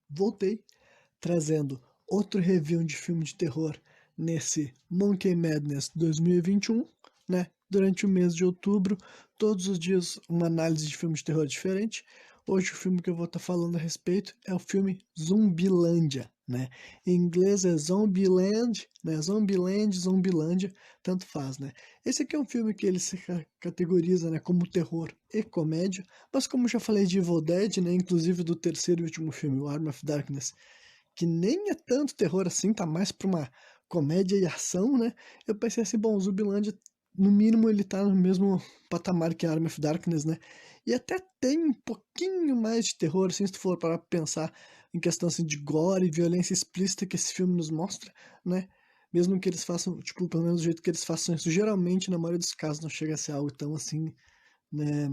voltei trazendo outro review de filme de terror nesse Monkey Madness 2021, né? Durante o mês de outubro, todos os dias uma análise de filme de terror diferente. Hoje o filme que eu vou estar falando a respeito é o filme Zumbilândia, né? Em inglês é Zombieland, né? Zombieland, Zombilândia, tanto faz, né? Esse aqui é um filme que ele se categoriza, né, como terror e comédia, mas como já falei de Evil Dead, né, inclusive do terceiro e último filme, o Arm of Darkness, que nem é tanto terror assim, tá mais pra uma comédia e ação, né? Eu pensei assim, bom, o Zumbilândia, no mínimo, ele tá no mesmo patamar que Arm of Darkness, né? E até tem um pouquinho mais de terror, assim, se tu for parar pra pensar em questão assim, de gore e violência explícita que esse filme nos mostra, né? Mesmo que eles façam, tipo, pelo menos do jeito que eles façam isso, geralmente, na maioria dos casos, não chega a ser algo tão assim, né?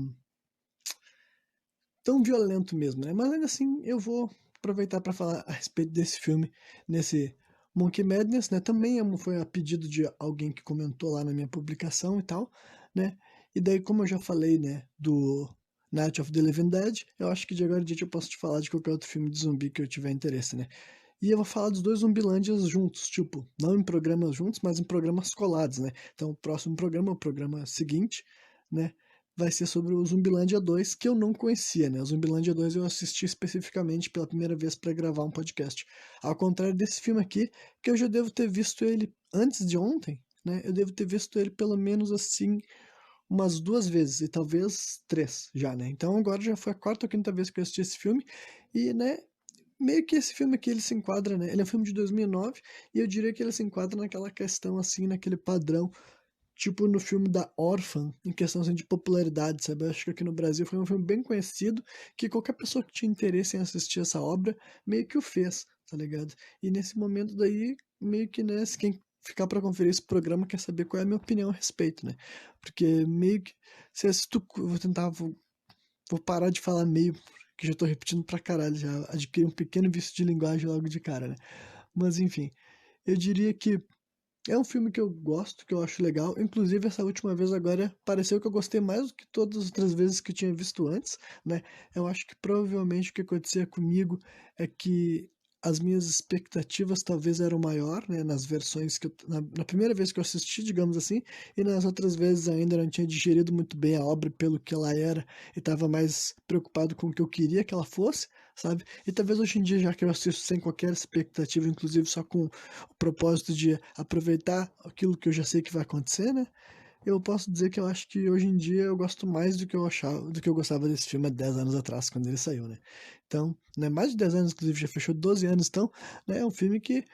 Tão violento mesmo, né? Mas ainda assim, eu vou aproveitar para falar a respeito desse filme nesse Monkey Madness, né? Também foi a pedido de alguém que comentou lá na minha publicação e tal, né? E daí, como eu já falei, né, do Night of the Living Dead, eu acho que de agora em diante eu posso te falar de qualquer outro filme de zumbi que eu tiver interesse, né? E eu vou falar dos dois Zumbilândias juntos, tipo, não em programas juntos, mas em programas colados, né? Então, o próximo programa, o programa seguinte, né, vai ser sobre o Zumbilândia 2, que eu não conhecia, né? O Zumbilândia 2 eu assisti especificamente pela primeira vez para gravar um podcast. Ao contrário desse filme aqui, que eu já devo ter visto ele antes de ontem, né? Eu devo ter visto ele pelo menos assim umas duas vezes, e talvez três já, né? Então agora já foi a quarta ou quinta vez que eu assisti esse filme, e, né, meio que esse filme aqui ele se enquadra, né? Ele é um filme de 2009 e eu diria que ele se enquadra naquela questão assim, naquele padrão, tipo no filme da Orphan, em questão assim, de popularidade, sabe? Eu acho que aqui no Brasil foi um filme bem conhecido, que qualquer pessoa que tinha interesse em assistir essa obra meio que o fez, tá ligado? E nesse momento daí, meio que, né, se quem ficar para conferir esse programa quer saber qual é a minha opinião a respeito, né? Porque meio que, se assisto, eu vou tentar, vou parar de falar meio, que já tô repetindo pra caralho, já adquiri um pequeno vício de linguagem logo de cara, né? Mas enfim, eu diria que é um filme que eu gosto, que eu acho legal. Inclusive, essa última vez agora pareceu que eu gostei mais do que todas as outras vezes que eu tinha visto antes, né? Eu acho que provavelmente o que acontecia comigo é que as minhas expectativas talvez eram maior, né? Nas versões que na primeira vez que eu assisti, digamos assim, e nas outras vezes ainda não tinha digerido muito bem a obra pelo que ela era e estava mais preocupado com o que eu queria que ela fosse, sabe? E talvez hoje em dia, já que eu assisto sem qualquer expectativa, inclusive só com o propósito de aproveitar aquilo que eu já sei que vai acontecer, né? Eu posso dizer que eu acho que hoje em dia eu gosto mais do que eu achava, do que eu gostava desse filme há 10 anos atrás, quando ele saiu, né? Então, né, mais de 10 anos, inclusive, já fechou 12 anos, então, né, é um filme que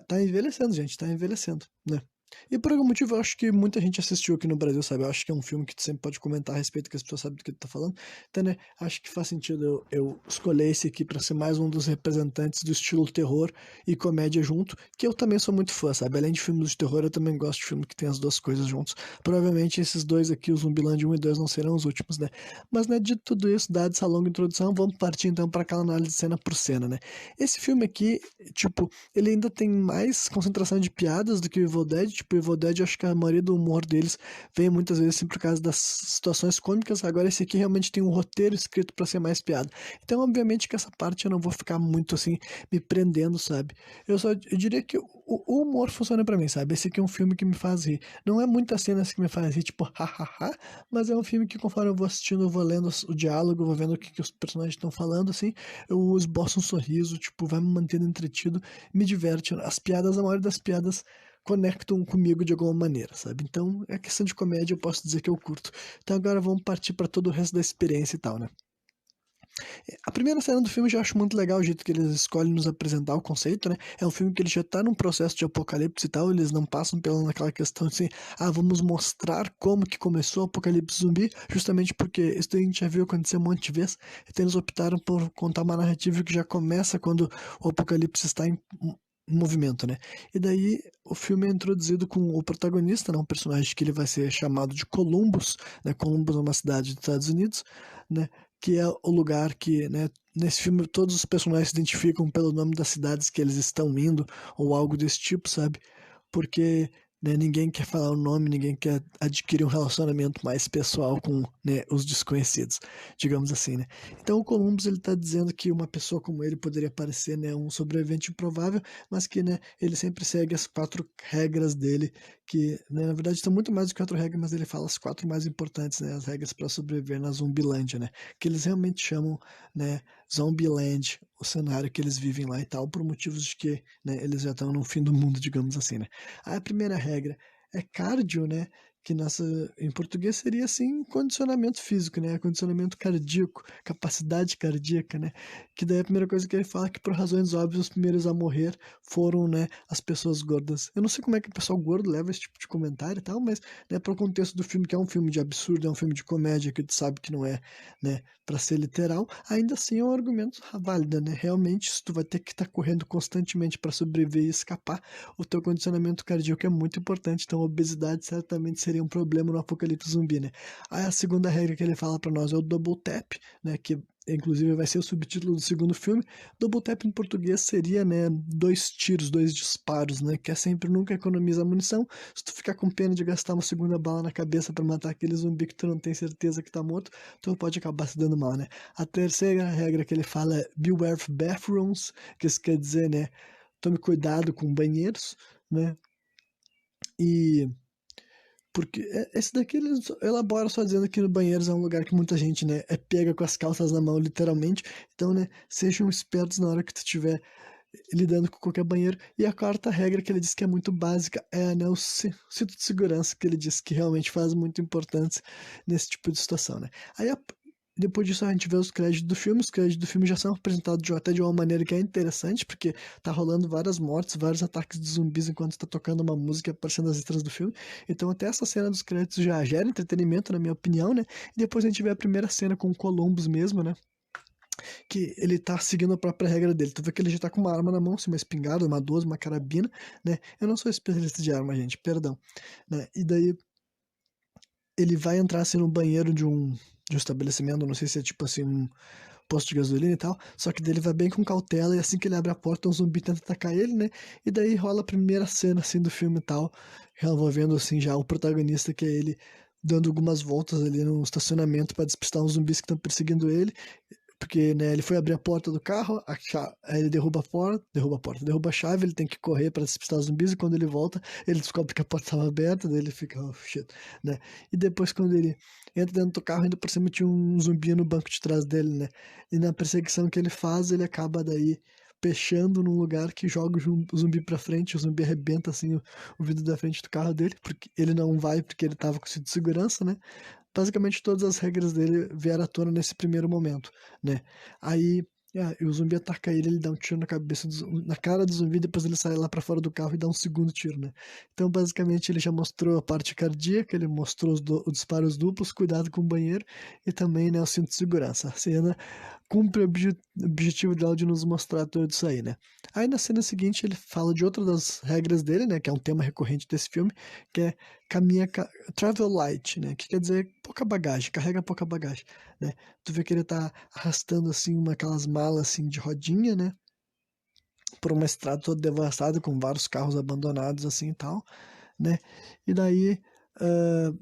tá envelhecendo, gente, tá envelhecendo, né? E por algum motivo eu acho que muita gente assistiu aqui no Brasil, sabe? Eu acho que é um filme que tu sempre pode comentar a respeito, que as pessoas sabem do que tu tá falando. Então, né, acho que faz sentido eu escolher esse aqui pra ser mais um dos representantes do estilo terror e comédia junto, que eu também sou muito fã, sabe? Além de filmes de terror, eu também gosto de filme que tem as duas coisas juntos. Provavelmente esses dois aqui, o Zumbilândia 1 e 2, não serão os últimos, né? Mas, né, de tudo isso, dada essa longa introdução, vamos partir então para aquela análise cena por cena, né? Esse filme aqui, tipo, ele ainda tem mais concentração de piadas do que o Evil Dead. Tipo, o Evil Dead, eu acho que a maioria do humor deles vem muitas vezes assim, por causa das situações cômicas. Agora, esse aqui realmente tem um roteiro escrito para ser mais piada. Então, obviamente, que essa parte eu não vou ficar muito assim, me prendendo, sabe? Eu diria que o humor funciona pra mim, sabe? Esse aqui é um filme que me faz rir. Não é muitas cenas que me faz rir, tipo, hahaha, mas é um filme que conforme eu vou assistindo, eu vou lendo o diálogo, vou vendo o que os personagens estão falando, assim, eu esboço um sorriso, tipo, vai me mantendo entretido, me diverte. As piadas, a maioria das piadas conectam comigo de alguma maneira, sabe? Então, é questão de comédia, eu posso dizer que eu curto. Então agora vamos partir para todo o resto da experiência e tal, né? A primeira cena do filme eu já acho muito legal o jeito que eles escolhem nos apresentar o conceito, né? É um filme que ele já tá num processo de apocalipse e tal, eles não passam pela naquela questão de assim, vamos mostrar como que começou o apocalipse zumbi, justamente porque isso daí a gente já viu acontecer um monte de vezes, então eles optaram por contar uma narrativa que já começa quando o apocalipse está em movimento, né? E daí o filme é introduzido com o protagonista, né? Um personagem que ele vai ser chamado de Columbus, né? Columbus é uma cidade dos Estados Unidos, né? Que é o lugar que, né, nesse filme todos os personagens se identificam pelo nome das cidades que eles estão indo, ou algo desse tipo, sabe? Porque né? Ninguém quer falar o nome, ninguém quer adquirir um relacionamento mais pessoal com, né, os desconhecidos, digamos assim, né? Então o Columbus ele tá dizendo que uma pessoa como ele poderia parecer, né, um sobrevivente improvável, mas que, né, ele sempre segue as 4 regras dele, que, né, na verdade são muito mais do que 4 regras, mas ele fala as 4 mais importantes, né, as regras para sobreviver na Zumbilândia, né? Que eles realmente chamam, né, Zombieland, o cenário que eles vivem lá e tal, por motivos de que, né, eles já estão no fim do mundo, digamos assim, né? Aí a primeira regra é cardio, né? Que nossa, em português seria assim condicionamento físico, né? Condicionamento cardíaco, capacidade cardíaca, né? Que daí a primeira coisa que ele fala é que por razões óbvias os primeiros a morrer foram, né, as pessoas gordas. Eu não sei como é que o pessoal gordo leva esse tipo de comentário e tal, mas, né, para o contexto do filme, que é um filme de absurdo, é um filme de comédia, que tu sabe que não é, né, para ser literal, ainda assim é um argumento válido, né? Realmente, se tu vai ter que estar correndo constantemente para sobreviver e escapar, o teu condicionamento cardíaco é muito importante, então a obesidade certamente seria um problema no apocalipse zumbi, né? Aí a segunda regra que ele fala para nós é o double tap, né, que inclusive vai ser o subtítulo do segundo filme. Double tap em português seria, né, 2 tiros, 2 disparos, né, que é sempre nunca economiza munição. Se tu ficar com pena de gastar uma segunda bala na cabeça para matar aquele zumbi que tu não tem certeza que tá morto, tu pode acabar se dando mal, né? A terceira regra que ele fala é Beware of bathrooms, que isso quer dizer, né, tome cuidado com banheiros, né? E porque esse daqui ele elabora só dizendo que no banheiros é um lugar que muita gente, né, é pega com as calças na mão, literalmente. Então, né, sejam espertos na hora que tu estiver lidando com qualquer banheiro. E a quarta regra que ele diz que é muito básica é, né, o cinto de segurança, que ele diz que realmente faz muito importância nesse tipo de situação, né. Aí depois disso a gente vê os créditos do filme. Os créditos do filme já são apresentados até de uma maneira que é interessante, porque tá rolando várias mortes, vários ataques de zumbis enquanto tá tocando uma música aparecendo as letras do filme. Então até essa cena dos créditos já gera entretenimento, na minha opinião, né? E depois a gente vê a primeira cena com o Columbus mesmo, né? Que ele tá seguindo a própria regra dele. Tu vê que ele já tá com uma arma na mão, assim, uma espingarda, uma 12, uma carabina, né? Eu não sou especialista de arma, gente, perdão, né? E daí ele vai entrar assim no banheiro de um estabelecimento, não sei se é tipo assim um posto de gasolina e tal, só que dele vai bem com cautela e assim que ele abre a porta um zumbi tenta atacar ele, né? E daí rola a primeira cena assim do filme e tal, envolvendo assim já o protagonista, que é ele dando algumas voltas ali no estacionamento para despistar uns zumbis que estão perseguindo ele, porque, né, ele foi abrir a porta do carro, aí ele derruba a chave, ele tem que correr para despistar os zumbis, e quando ele volta, ele descobre que a porta estava aberta, daí ele fica, oh shit, né? E depois, quando ele entra dentro do carro, ainda por cima tinha um zumbi no banco de trás dele, né? E na perseguição que ele faz, ele acaba daí pechando num lugar que joga o zumbi pra frente, o zumbi arrebenta assim o vidro da frente do carro dele, porque ele não vai porque ele tava com cinto de segurança, né? Basicamente todas as regras dele vieram à tona nesse primeiro momento, né? Aí e o zumbi ataca ele dá um tiro na cabeça na cara do zumbi, depois ele sai lá pra fora do carro e dá um segundo tiro, né? Então, basicamente, ele já mostrou a parte cardíaca, ele mostrou os disparos duplos, cuidado com o banheiro e também, né, o cinto de segurança. A cena cumpre o objetivo dela de nos mostrar tudo isso aí, né? Aí na cena seguinte ele fala de outra das regras dele, né, que é um tema recorrente desse filme, que é caminha travel light, né, que quer dizer pouca bagagem, carrega pouca bagagem, né? Tu vê que ele tá arrastando assim aquelas malas assim de rodinha, né, por uma estrada toda devastada com vários carros abandonados assim e tal, né? E daí ah,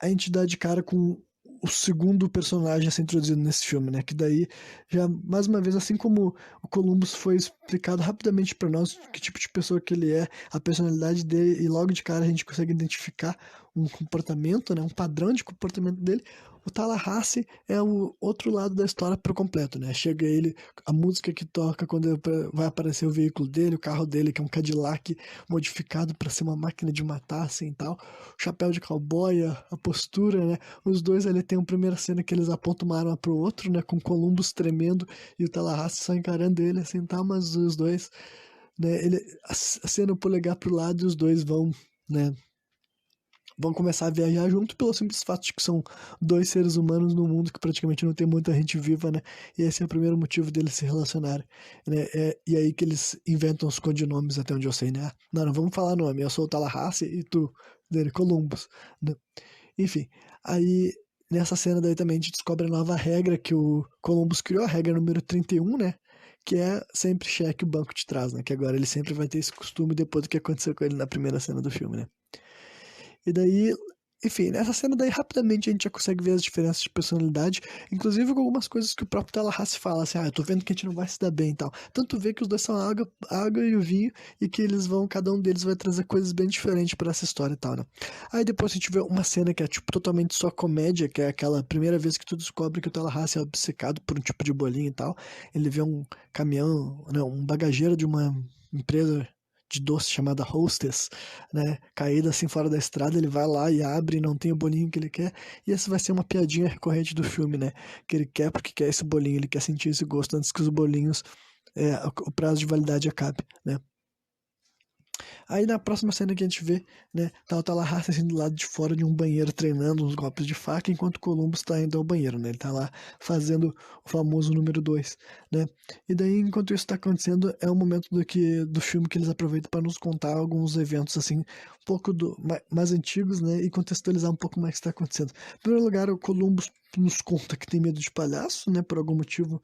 a gente dá de cara com o segundo personagem a ser introduzido nesse filme, né? Que daí já mais uma vez, assim como o Columbus foi explicado rapidamente para nós que tipo de pessoa que ele é, a personalidade dele, e logo de cara a gente consegue identificar um comportamento, né? Um padrão de comportamento dele. O Tallahassee é o outro lado da história por completo, né? Chega ele, a música que toca quando vai aparecer o veículo dele, o carro dele, que é um Cadillac modificado para ser uma máquina de matar, assim, tal. O chapéu de cowboy, a postura, né? Os dois ali tem uma primeira cena que eles apontam uma arma pro outro, né? Com o Columbus tremendo e o Tallahassee só encarando ele, assim, tal. Mas os dois, né? Acena o polegar pro lado e os dois vão, né? Vão começar a viajar junto pelo simples fato de que são dois seres humanos no mundo que praticamente não tem muita gente viva, né? E esse é o primeiro motivo deles se relacionarem, né? E aí que eles inventam os codinomes, até onde eu sei, né? Não, não vamos falar nome, eu sou o Tallahassee e tu, dele, Columbus, né? Enfim, aí nessa cena daí também a gente descobre a nova regra que o Columbus criou, a regra número 31, né? Que é sempre cheque o banco de trás, né? Que agora ele sempre vai ter esse costume depois do que aconteceu com ele na primeira cena do filme, né? E daí, enfim, nessa cena daí rapidamente a gente já consegue ver as diferenças de personalidade, inclusive com algumas coisas que o próprio Tallahassee fala, assim, eu tô vendo que a gente não vai se dar bem e tal. Tanto vê que os dois são a água e o vinho, e que eles vão, cada um deles vai trazer coisas bem diferentes pra essa história e tal, né? Aí depois a gente vê uma cena que é, tipo, totalmente só comédia, que é aquela primeira vez que tu descobre que o Tallahassee é obcecado por um tipo de bolinho e tal. Ele vê um caminhão, né, um bagageiro de uma empresa de doce chamada Hostess, né, caída assim fora da estrada, ele vai lá e abre e não tem o bolinho que ele quer, e essa vai ser uma piadinha recorrente do filme, né, que ele quer porque quer esse bolinho, ele quer sentir esse gosto antes que os bolinhos, o prazo de validade acabe, né. Aí na próxima cena que a gente vê, né, tá o Tallahassee assim do lado de fora de um banheiro treinando uns golpes de faca, enquanto o Columbus tá indo ao banheiro, né, ele tá lá fazendo o famoso número 2, né. E daí, enquanto isso tá acontecendo, é o momento do filme que eles aproveitam para nos contar alguns eventos, assim, um pouco mais antigos, né, e contextualizar um pouco mais o que está acontecendo. Em primeiro lugar, o Columbus nos conta que tem medo de palhaço, né, por algum motivo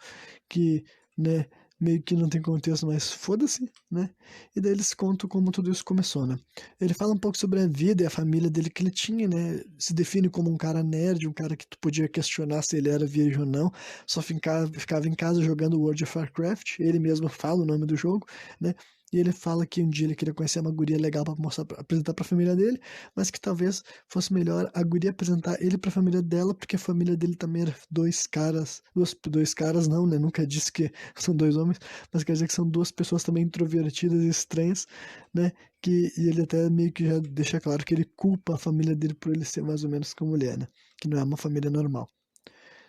que, né, meio que não tem contexto, mas foda-se, né? E daí eles contam como tudo isso começou, né? Ele fala um pouco sobre a vida e a família dele que ele tinha, né? Se define como um cara nerd, um cara que tu podia questionar se ele era virgem ou não, só ficava em casa jogando World of Warcraft, ele mesmo fala o nome do jogo, né? E ele fala que um dia ele queria conhecer uma guria legal pra mostrar, apresentar pra família dele, mas que talvez fosse melhor a guria apresentar ele pra família dela, porque a família dele também era dois caras, dois caras não, né? Nunca disse que são dois homens, mas quer dizer que são duas pessoas também introvertidas e estranhas, né? E ele até meio que já deixa claro que ele culpa a família dele por ele ser mais ou menos como ele é, né? Que não é uma família normal,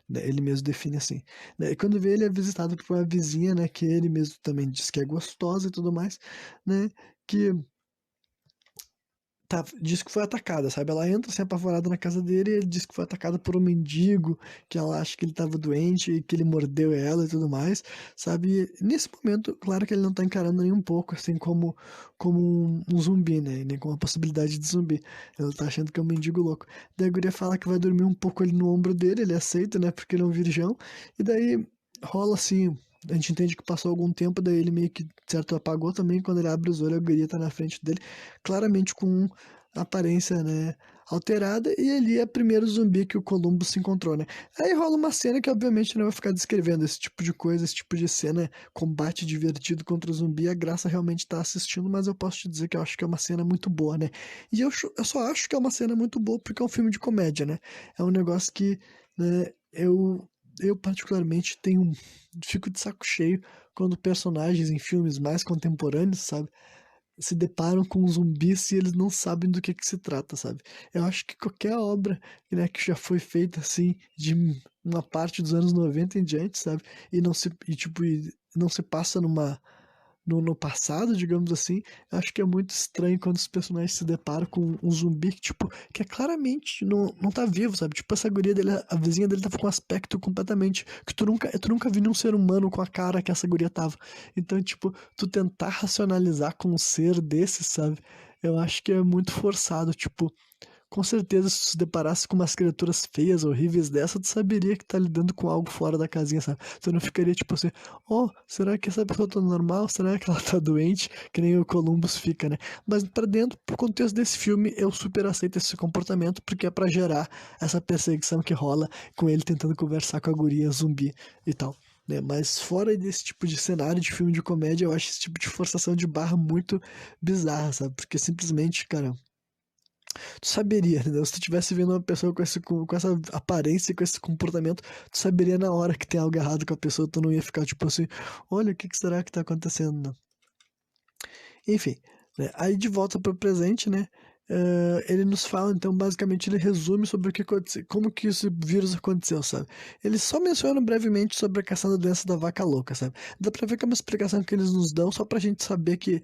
né? Ele mesmo define assim, né? E quando vê ele é visitado por uma vizinha, né? Que ele mesmo também diz que é gostosa e tudo mais, né? Que diz que foi atacada, sabe? Ela entra assim apavorada na casa dele e ele diz que foi atacada por um mendigo, que ela acha que ele tava doente e que ele mordeu ela e tudo mais, sabe? E nesse momento, claro que ele não tá encarando nem um pouco assim como um zumbi, né? Nem como uma possibilidade de zumbi. Ele tá achando que é um mendigo louco. Daí a guria fala que vai dormir um pouco ali no ombro dele, ele aceita, né? Porque ele é um virgão. E daí rola assim. A gente entende que passou algum tempo, daí ele meio que, certo, apagou também. Quando ele abre os olhos, a guria tá na frente dele, claramente com aparência, né, alterada, e ali é o primeiro zumbi que o Columbus se encontrou, né. Aí rola uma cena que obviamente não vai ficar descrevendo esse tipo de coisa, esse tipo de cena, combate divertido contra o zumbi, a graça realmente tá assistindo, mas eu posso te dizer que eu acho que é uma cena muito boa, né. E eu só acho que é uma cena muito boa porque é um filme de comédia, né. É um negócio que, né, eu particularmente fico de saco cheio quando personagens em filmes mais contemporâneos, sabe, se deparam com zumbis e eles não sabem do que se trata, sabe? Eu acho que qualquer obra, né, que já foi feita assim, de uma parte dos anos 90 em diante, sabe? E não se passa no passado, digamos assim, eu acho que é muito estranho quando os personagens se deparam com um zumbi que, tipo, que é claramente não tá vivo, sabe? Tipo, essa guria dele, a vizinha dele tava com um aspecto completamente que tu nunca viu um ser humano com a cara que essa guria tava. Então, tipo, tu tentar racionalizar com um ser desse, sabe? Eu acho que é muito forçado, tipo, com certeza, se tu se deparasse com umas criaturas feias, horríveis dessa, tu saberia que tá lidando com algo fora da casinha, sabe? Tu não ficaria tipo assim, oh, será que essa pessoa tá normal? Será que ela tá doente? Que nem o Columbus fica, né? Mas pra dentro, pro contexto desse filme, eu super aceito esse comportamento, porque é pra gerar essa perseguição que rola com ele tentando conversar com a guria zumbi e tal. Né? Mas fora desse tipo de cenário de filme de comédia, eu acho esse tipo de forçação de barra muito bizarra, sabe? Porque simplesmente, cara, tu saberia, entendeu? Se tu tivesse vendo uma pessoa com essa aparência, com esse comportamento, tu saberia na hora que tem algo errado com a pessoa, tu não ia ficar tipo assim, olha, o que que será que tá acontecendo, né? Enfim, né? Aí de volta pro presente, né? Ele nos fala, então, basicamente, ele resume sobre o que aconteceu, como que esse vírus aconteceu, sabe? Ele só menciona brevemente sobre a questão da doença da vaca louca, sabe? Dá pra ver que é uma explicação que eles nos dão só pra gente saber que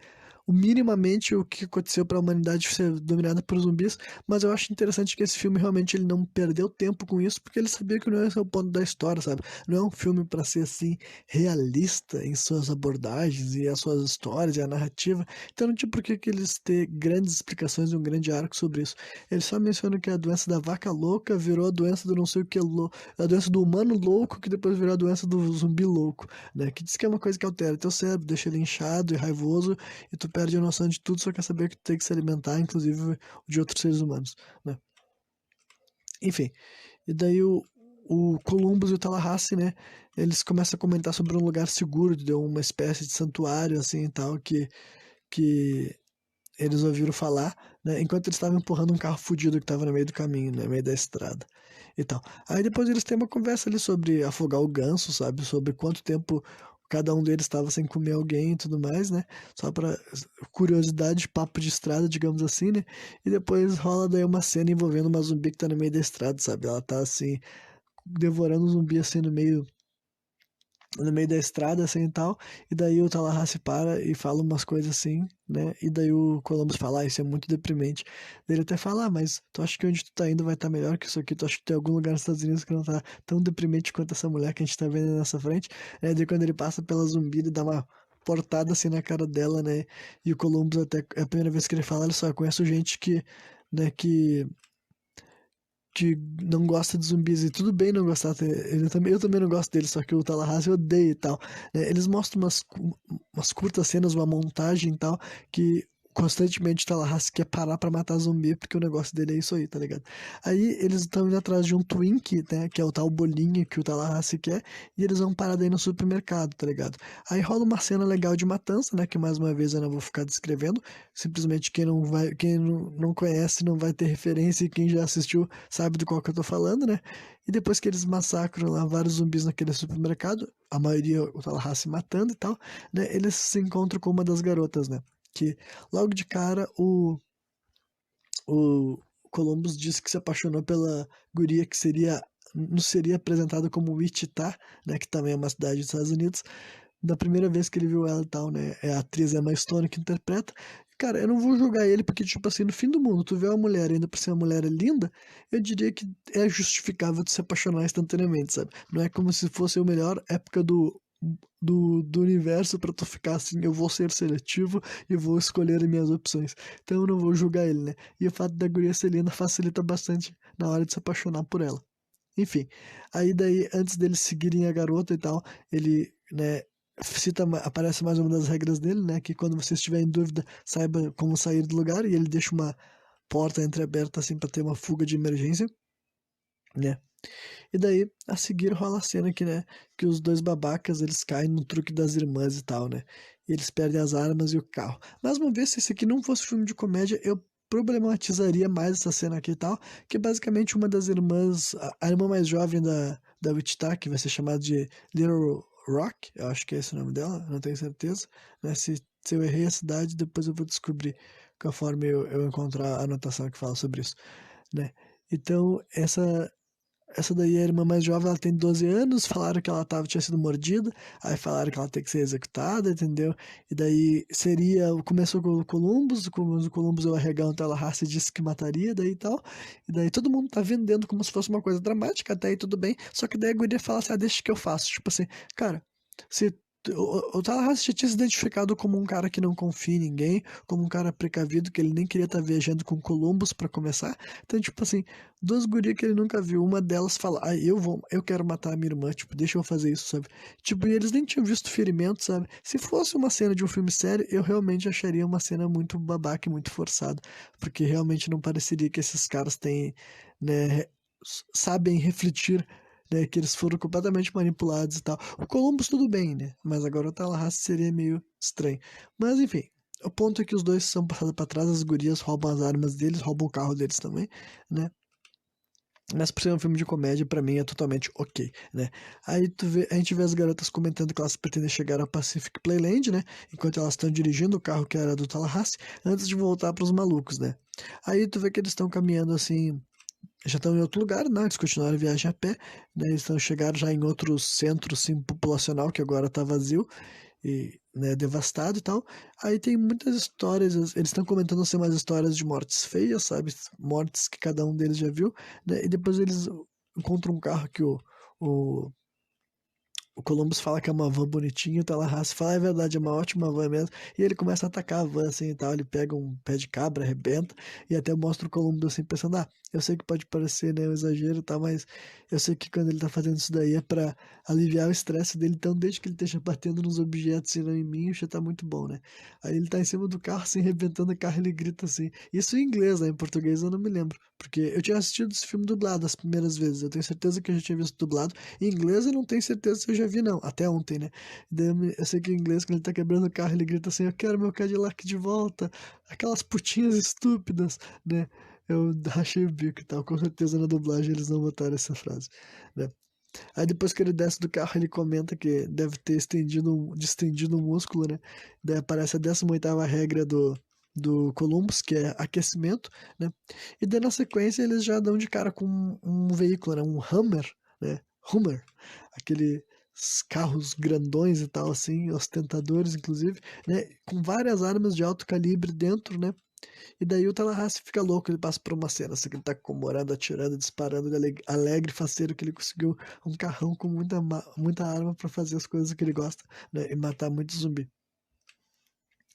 minimamente o que aconteceu para a humanidade ser dominada por zumbis, mas eu acho interessante que esse filme realmente ele não perdeu tempo com isso, porque ele sabia que não esse é o ponto da história, sabe? Não é um filme para ser assim realista em suas abordagens e as suas histórias e a narrativa, então não tinha por que eles ter grandes explicações e um grande arco sobre isso. Ele só menciona que a doença da vaca louca virou a doença do não sei o que a doença do humano louco que depois virou a doença do zumbi louco, né? Que diz que é uma coisa que altera teu cérebro, deixa ele inchado e raivoso e tu perde a noção de tudo, só quer saber que tem que se alimentar, inclusive de outros seres humanos, né? Enfim, e daí o Columbus e o Tallahassee, né? Eles começam a comentar sobre um lugar seguro, de uma espécie de santuário, assim, e tal, que eles ouviram falar, né? Enquanto eles estavam empurrando um carro fudido que estava no meio do caminho, né? No meio da estrada e tal. Aí depois eles têm uma conversa ali sobre afogar o ganso, sabe? Sobre quanto tempo cada um deles estava sem comer alguém e tudo mais, né? Só pra curiosidade, papo de estrada, digamos assim, né? E depois rola daí uma cena envolvendo uma zumbi que tá no meio da estrada, sabe? Ela tá assim, devorando um zumbi assim no meio da estrada, assim e tal, e daí o Tallahassee para e fala umas coisas assim, né, e daí o Columbus fala, isso é muito deprimente. Daí ele até fala, mas tu acha que onde tu tá indo vai estar melhor que isso aqui? Tu acha que tem algum lugar nos Estados Unidos que não tá tão deprimente quanto essa mulher que a gente tá vendo na nossa frente? Daí quando ele passa pela zumbi, ele dá uma portada assim na cara dela, né, e o Columbus até, é a primeira vez que ele fala, olha só, eu conheço gente que, né, que não gosta de zumbis, e tudo bem não gostar, eu também não gosto dele, só que o Tallahassee odeia e tal, né? Eles mostram umas curtas cenas, uma montagem e tal, que constantemente o Tallahassee quer parar pra matar zumbi, porque o negócio dele é isso aí, tá ligado? Aí eles estão indo atrás de um Twink, né, que é o tal bolinho que o Tallahassee quer, e eles vão parar daí no supermercado, tá ligado? Aí rola uma cena legal de matança, né, que mais uma vez eu não vou ficar descrevendo, simplesmente quem não conhece não vai ter referência, e quem já assistiu sabe do qual que eu tô falando, né? E depois que eles massacram lá vários zumbis naquele supermercado, a maioria o Tallahassee matando e tal, né? Eles se encontram com uma das garotas, né? Que logo de cara o Columbus disse que se apaixonou pela guria que não seria apresentada como Wichita, né? Que também é uma cidade dos Estados Unidos, da primeira vez que ele viu ela e tal, né? É a atriz Emma Stone que interpreta. Cara, eu não vou julgar ele porque, tipo assim, no fim do mundo, tu vê uma mulher, ainda por ser uma mulher linda, eu diria que é justificável de se apaixonar instantaneamente, sabe? Não é como se fosse a melhor época do universo pra tu ficar assim, eu vou ser seletivo e vou escolher as minhas opções. Então eu não vou julgar ele, né? E o fato da guria ser linda facilita bastante na hora de se apaixonar por ela. Enfim, aí daí, antes deles seguirem a garota e tal, ele, né, aparece mais uma das regras dele, né, que quando você estiver em dúvida, saiba como sair do lugar, e ele deixa uma porta entreaberta assim pra ter uma fuga de emergência, né. E daí, a seguir rola a cena que, né, que os dois babacas, eles caem no truque das irmãs e tal, né, e eles perdem as armas e o carro. Mais uma vez, se esse aqui não fosse filme de comédia, eu problematizaria mais essa cena aqui e tal, que é basicamente uma das irmãs, a irmã mais jovem da Wichita, que vai ser chamada de Little Rock, eu acho que é esse o nome dela, não tenho certeza, né, se eu errei a cidade, depois eu vou descobrir conforme eu encontrar a anotação que fala sobre isso, né. Então, essa daí é a irmã mais jovem, ela tem 12 anos, falaram que ela tinha sido mordida, aí falaram que ela tem que ser executada, entendeu? E daí começou com o Columbus, o Columbus é o arregão, então ela raça e disse que mataria, daí e tal, e daí todo mundo tá vendendo como se fosse uma coisa dramática, até aí tudo bem, só que daí a guria fala assim, deixa que eu faço, tipo assim, cara, se o Tallahassee já tinha se identificado como um cara que não confia em ninguém, como um cara precavido, que ele nem queria estar viajando com Columbus pra começar. Então, tipo assim, duas gurias que ele nunca viu, uma delas fala, eu quero matar a minha irmã, tipo, deixa eu fazer isso, sabe? Tipo, e eles nem tinham visto ferimento, sabe? Se fosse uma cena de um filme sério, eu realmente acharia uma cena muito babaca e muito forçada, porque realmente não pareceria que esses caras têm, né, sabem refletir, né, que eles foram completamente manipulados e tal. O Columbus tudo bem, né? Mas agora o Tallahassee seria meio estranho. Mas enfim, o ponto é que os dois são passados pra trás, as gurias roubam as armas deles, roubam o carro deles também, né? Mas por ser um filme de comédia, pra mim é totalmente ok, né? Aí a gente vê as garotas comentando que elas pretendem chegar ao Pacific Playland, né? Enquanto elas estão dirigindo o carro que era do Tallahassee, antes de voltar pros malucos, né? Aí tu vê que eles estão caminhando assim, já estão em outro lugar, né? Eles continuaram a viagem a pé, né? Eles estão chegaram já em outro centro assim, populacional que agora tá vazio e, né, devastado e tal. Aí tem muitas histórias, eles estão comentando assim umas histórias de mortes feias, sabe? Mortes que cada um deles já viu, né? E depois eles encontram um carro que o o Columbus fala que é uma van bonitinha, o Tallahassee fala, é verdade, é uma ótima van mesmo. E ele começa a atacar a van assim e tal. Ele pega um pé de cabra, arrebenta, e até mostra o Columbus assim, pensando, eu sei que pode parecer, né, um exagero e tal, mas eu sei que quando ele tá fazendo isso daí é pra aliviar o estresse dele. Então, desde que ele esteja batendo nos objetos e não em mim, já tá muito bom, né? Aí ele tá em cima do carro, assim, arrebentando o carro, ele grita assim. Isso em inglês, né? Em português eu não me lembro. Porque eu tinha assistido esse filme dublado as primeiras vezes. Eu tenho certeza que eu já tinha visto dublado. Em inglês eu não tenho certeza se eu já vi, não. Até ontem, né? Daí eu sei que em inglês, quando ele tá quebrando o carro, ele grita assim: Eu quero meu Cadillac de volta. Aquelas putinhas estúpidas, né? Eu rachei o bico e tal. Com certeza na dublagem eles não botaram essa frase, né? Aí depois que ele desce do carro, ele comenta que deve ter distendido o músculo, né? Daí aparece a 18ª regra do Columbus, que é aquecimento, né? E daí na sequência eles já dão de cara com um veículo, né? Um Hummer, né? Hummer, aqueles carros grandões e tal, assim, ostentadores, inclusive, né? Com várias armas de alto calibre dentro, né? E daí o Tallahassee fica louco, ele passa por uma cena assim, que ele tá comemorando, atirando, disparando, ele alegre, faceiro, que ele conseguiu um carrão com muita arma pra fazer as coisas que ele gosta, né? E matar muito zumbi,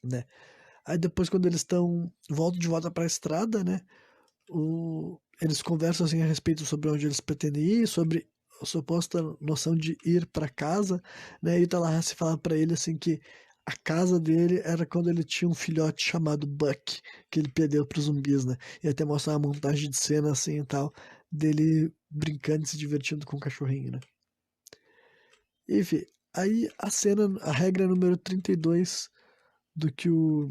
né? Aí depois, quando eles voltam de volta pra estrada, né? Eles conversam assim a respeito sobre onde eles pretendem ir, sobre a suposta noção de ir para casa, né? E o Tallahassee fala para ele assim que a casa dele era quando ele tinha um filhote chamado Buck, que ele perdeu para os zumbis, né? E até mostrar uma montagem de cena assim e tal, dele brincando e se divertindo com o cachorrinho, né? Enfim, aí a regra número 32 do que o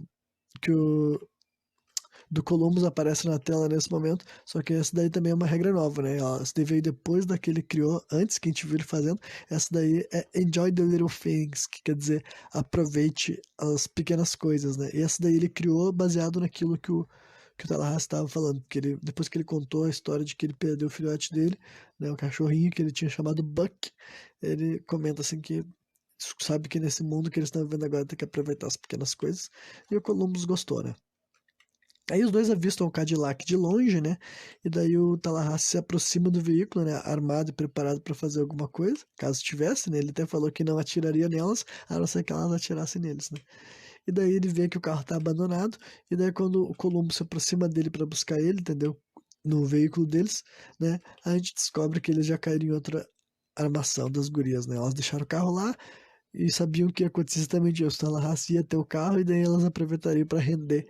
do Columbus aparece na tela nesse momento, só que essa daí também é uma regra nova, né? Essa daí veio depois da que ele criou, antes que a gente viu ele fazendo. Essa daí é Enjoy the Little Things, que quer dizer aproveite as pequenas coisas, né? E essa daí ele criou baseado naquilo que o Tallahassee estava falando, porque depois que ele contou a história de que ele perdeu o filhote dele, né, o cachorrinho que ele tinha chamado Buck, ele comenta assim que sabe que nesse mundo que eles estão vivendo agora tem que aproveitar as pequenas coisas, e o Columbus gostou, né? Aí os dois avistam o Cadillac de longe, né? E daí o Tallahassee se aproxima do veículo, né? Armado e preparado para fazer alguma coisa, caso tivesse, né? Ele até falou que não atiraria nelas, a não ser que elas atirassem neles, né? E daí ele vê que o carro tá abandonado, e daí quando o Colombo se aproxima dele para buscar ele, entendeu? No veículo deles, né? A gente descobre que eles já caíram em outra armação das gurias, né? Elas deixaram o carro lá e sabiam que ia acontecer exatamente isso. Tallahassee ia ter o carro e daí elas aproveitariam para render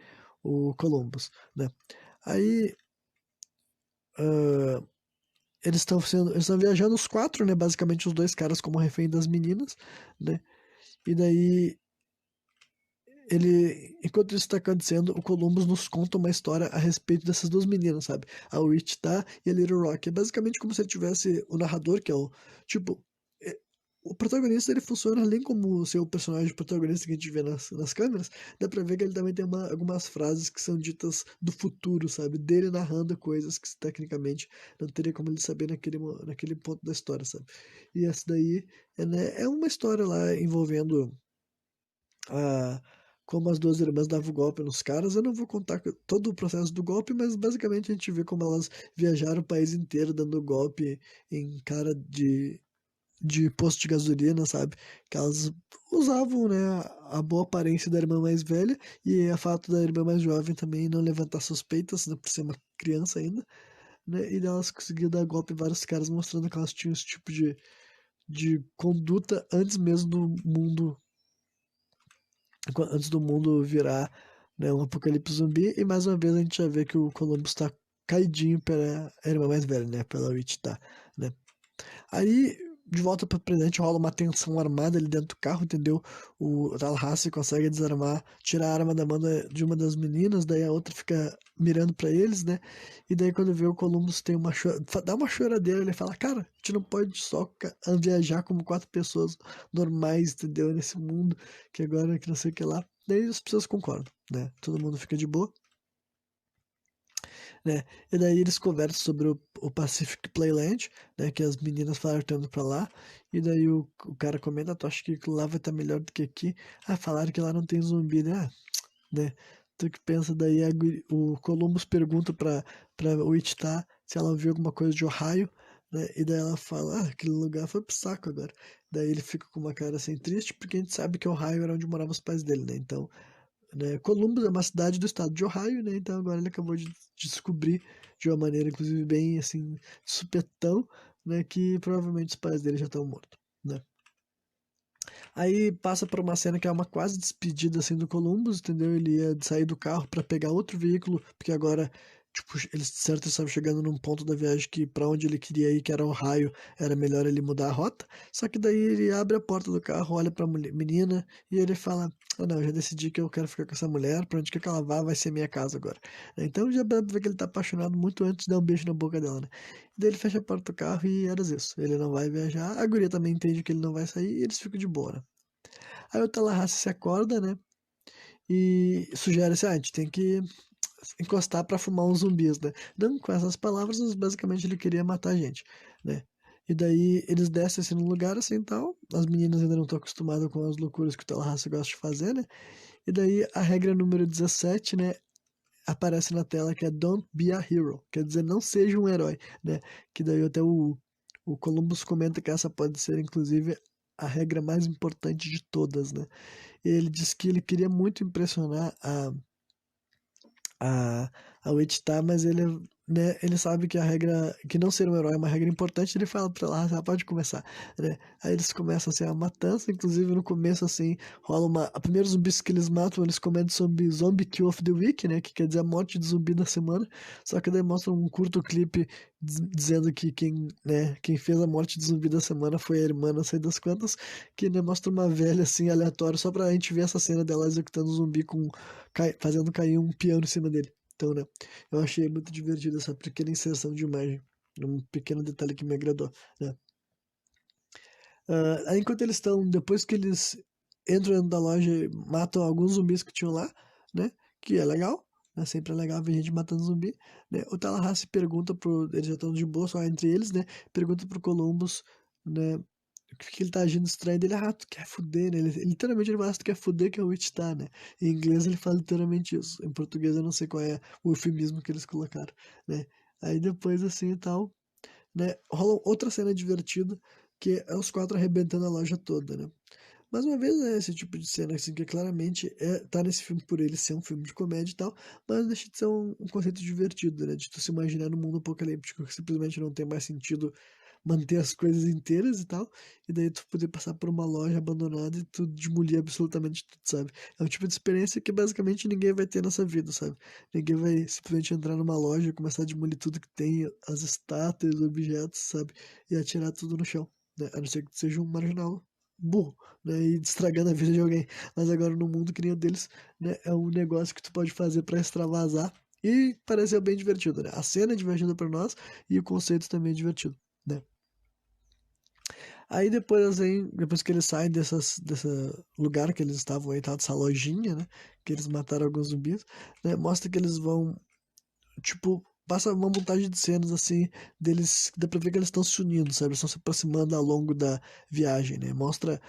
o Columbus, né? Aí ah, eles estão viajando os quatro, né? Basicamente os dois caras como refém das meninas, né? E daí enquanto isso está acontecendo, o Columbus nos conta uma história a respeito dessas duas meninas, sabe? A Wichita e a Little Rock. É basicamente como se ele tivesse o narrador, que é o tipo, é- o protagonista ele funciona além como ser o personagem protagonista que a gente vê nas câmeras, dá pra ver que ele também tem algumas frases que são ditas do futuro, sabe? Dele narrando coisas que tecnicamente não teria como ele saber naquele ponto da história, sabe? E essa daí é uma história lá envolvendo a, como as duas irmãs davam golpe nos caras. Eu não vou contar todo o processo do golpe, mas basicamente a gente vê como elas viajaram o país inteiro dando golpe em cara de posto de gasolina, sabe? Que elas usavam, né, a boa aparência da irmã mais velha e a fato da irmã mais jovem também não levantar suspeitas, né, por ser uma criança ainda, né? E elas conseguiam dar golpe em vários caras, mostrando que elas tinham esse tipo de conduta antes mesmo do mundo antes do mundo virar, né, um apocalipse zumbi. E mais uma vez a gente já vê que o Columbus tá caidinho pela irmã mais velha, né? Pela Wichita, né? Aí, de volta pro presente, rola uma tensão armada ali dentro do carro, entendeu? O Tallahassee consegue desarmar, tirar a arma da mão de uma das meninas, daí a outra fica mirando pra eles, né? E daí quando vê o Columbus tem dá uma choradeira, ele fala, cara, a gente não pode só viajar como quatro pessoas normais, entendeu? Nesse mundo que agora que não sei o que lá. Daí as pessoas concordam, né? Todo mundo fica de boa, né? E daí eles conversam sobre o Pacific Playland, né? Que as meninas falaram que estão indo pra lá. E daí o cara comenta, tu acha que lá vai estar melhor do que aqui? Ah, falaram que lá não tem zumbi, né? Ah, né? Tu que pensa daí, o Columbus pergunta pra Wichita se ela viu alguma coisa de Ohio, né? E daí ela fala, aquele lugar foi pro saco agora. Daí ele fica com uma cara assim triste, porque a gente sabe que Ohio era onde moravam os pais dele, né? Então, né, Columbus é uma cidade do estado de Ohio, né? Então agora ele acabou de descobrir de uma maneira, inclusive, bem assim, de supetão, né? Que provavelmente os pais dele já estão mortos, né? Aí passa por uma cena que é uma quase despedida assim do Columbus, entendeu? Ele ia sair do carro para pegar outro veículo, porque agora, tipo, ele certo estava chegando num ponto da viagem que para onde ele queria ir, que era Ohio, era melhor ele mudar a rota. Só que daí ele abre a porta do carro, olha para menina e ele fala: "Ah, não, já decidi que eu quero ficar com essa mulher, para onde quer que ela vá, vai ser minha casa agora." Então já dá pra ver que ele tá apaixonado muito antes de dar um beijo na boca dela, né? Daí ele fecha a porta do carro e era isso. Ele não vai viajar. A guria também entende que ele não vai sair e eles ficam de boa, né? Aí o Tallahassee se acorda, né? E sugere assim, a gente tem que encostar pra fumar uns zumbis, né? Não com essas palavras, mas basicamente ele queria matar a gente, né? E daí eles descem assim num lugar assim e tal. As meninas ainda não estão acostumadas com as loucuras que o Tallahassee gosta de fazer, né? E daí a regra número 17, né? Aparece na tela que é Don't be a hero. Quer dizer, não seja um herói, né? Que daí até o Columbus comenta que essa pode ser, inclusive, a regra mais importante de todas, né? Ele disse que ele queria muito impressionar a, a Wichita, mas ele, né, ele sabe que a regra, que não ser um herói é uma regra importante, ele fala pra ela, pode começar, né? Aí eles começam assim a matança, inclusive no começo assim, rola uma, a primeira zumbis que eles matam, eles comentam sobre Zombie Kill of the Week, né, que quer dizer a morte de zumbi da semana, só que daí mostra um curto clipe dizendo que quem, né, quem fez a morte de zumbi da semana foi a irmã, não sei das quantas, que, né, mostra uma velha assim, aleatória, só pra gente ver essa cena dela executando um zumbi com fazendo cair um piano em cima dele. Então, né, eu achei muito divertido essa pequena inserção de imagem. Um pequeno detalhe que me agradou, né? Aí enquanto eles estão, depois que eles entram dentro da loja e matam alguns zumbis que tinham lá, né? Que é legal, né? Sempre é legal ver gente matando zumbi, né? O Tallahassee pergunta pro, eles já estão de boa só entre eles, né? Pergunta pro Columbus, né? Que ele tá agindo estranho dele, tu quer fuder, né? Ele, literalmente ele fala, tu quer fuder que é o Wichita, né? Em inglês ele fala literalmente isso. Em português eu não sei qual é o eufemismo que eles colocaram, né? Aí depois assim e tal, né? Rola outra cena divertida, que é os quatro arrebentando a loja toda, né? Mais uma vez, é esse tipo de cena, assim, que claramente tá nesse filme por ele ser um filme de comédia e tal, mas deixa de ser um conceito divertido, né? De tu se imaginar num mundo apocalíptico que simplesmente não tem mais sentido manter as coisas inteiras e tal, e daí tu poder passar por uma loja abandonada e tu demolir absolutamente tudo, sabe? É um tipo de experiência que basicamente ninguém vai ter nessa vida, sabe? Ninguém vai simplesmente entrar numa loja e começar a demolir tudo que tem, as estátuas, objetos, sabe? E atirar tudo no chão, né? A não ser que tu seja um marginal burro, né? E estragando a vida de alguém. Mas agora no mundo que nem o deles, né? É um negócio que tu pode fazer pra extravasar e pareceu bem divertido, né? A cena é divertida pra nós e o conceito também é divertido, né? Aí depois, assim, depois que eles saem desse lugar que eles estavam aí, tal, dessa lojinha, né? Que eles mataram alguns zumbis, né? Mostra que eles vão, tipo, passa uma montagem de cenas, assim, deles, dá pra ver que eles estão se unindo, sabe? Eles estão se aproximando ao longo da viagem, né? Mostra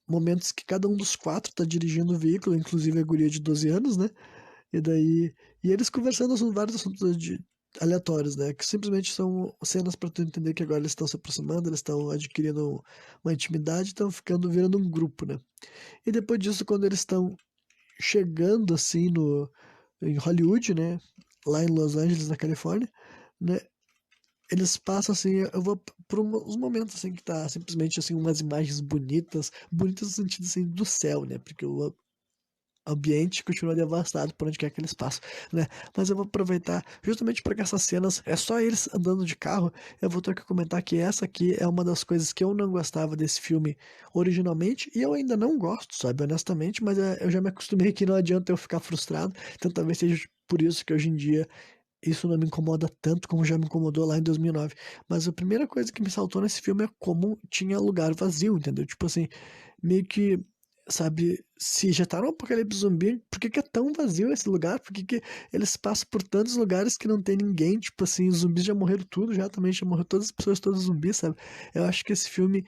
momentos que cada um dos quatro tá dirigindo o veículo, inclusive a guria de 12 anos, né? E daí. E eles conversando sobre vários assuntos aleatórios, né? Que simplesmente são cenas para tu entender que agora eles estão se aproximando, eles estão adquirindo uma intimidade, estão ficando virando um grupo, né? E depois disso, quando eles estão chegando assim no em Hollywood, né? Lá em Los Angeles, na Califórnia, né? Eles passam assim, eu vou por uns momentos assim que tá simplesmente assim umas imagens bonitas, bonitas no sentido assim do céu, né? Porque o ambiente continua devastado por onde quer que eles passam, né? Mas eu vou aproveitar justamente porque essas cenas é só eles andando de carro. Eu vou ter que comentar que essa aqui é uma das coisas que eu não gostava desse filme originalmente e eu ainda não gosto, sabe, honestamente, mas eu já me acostumei que não adianta eu ficar frustrado. Então talvez seja por isso que hoje em dia isso não me incomoda tanto como já me incomodou lá em 2009. Mas a primeira coisa que me saltou nesse filme é como tinha lugar vazio, entendeu? Tipo assim, meio que, sabe, se já tá no apocalipse zumbi, por que que é tão vazio esse lugar? Por que que eles passam por tantos lugares que não tem ninguém? Tipo assim, os zumbis já morreram tudo, já também já morreu todas as pessoas, todos os zumbis, sabe? Eu acho que esse filme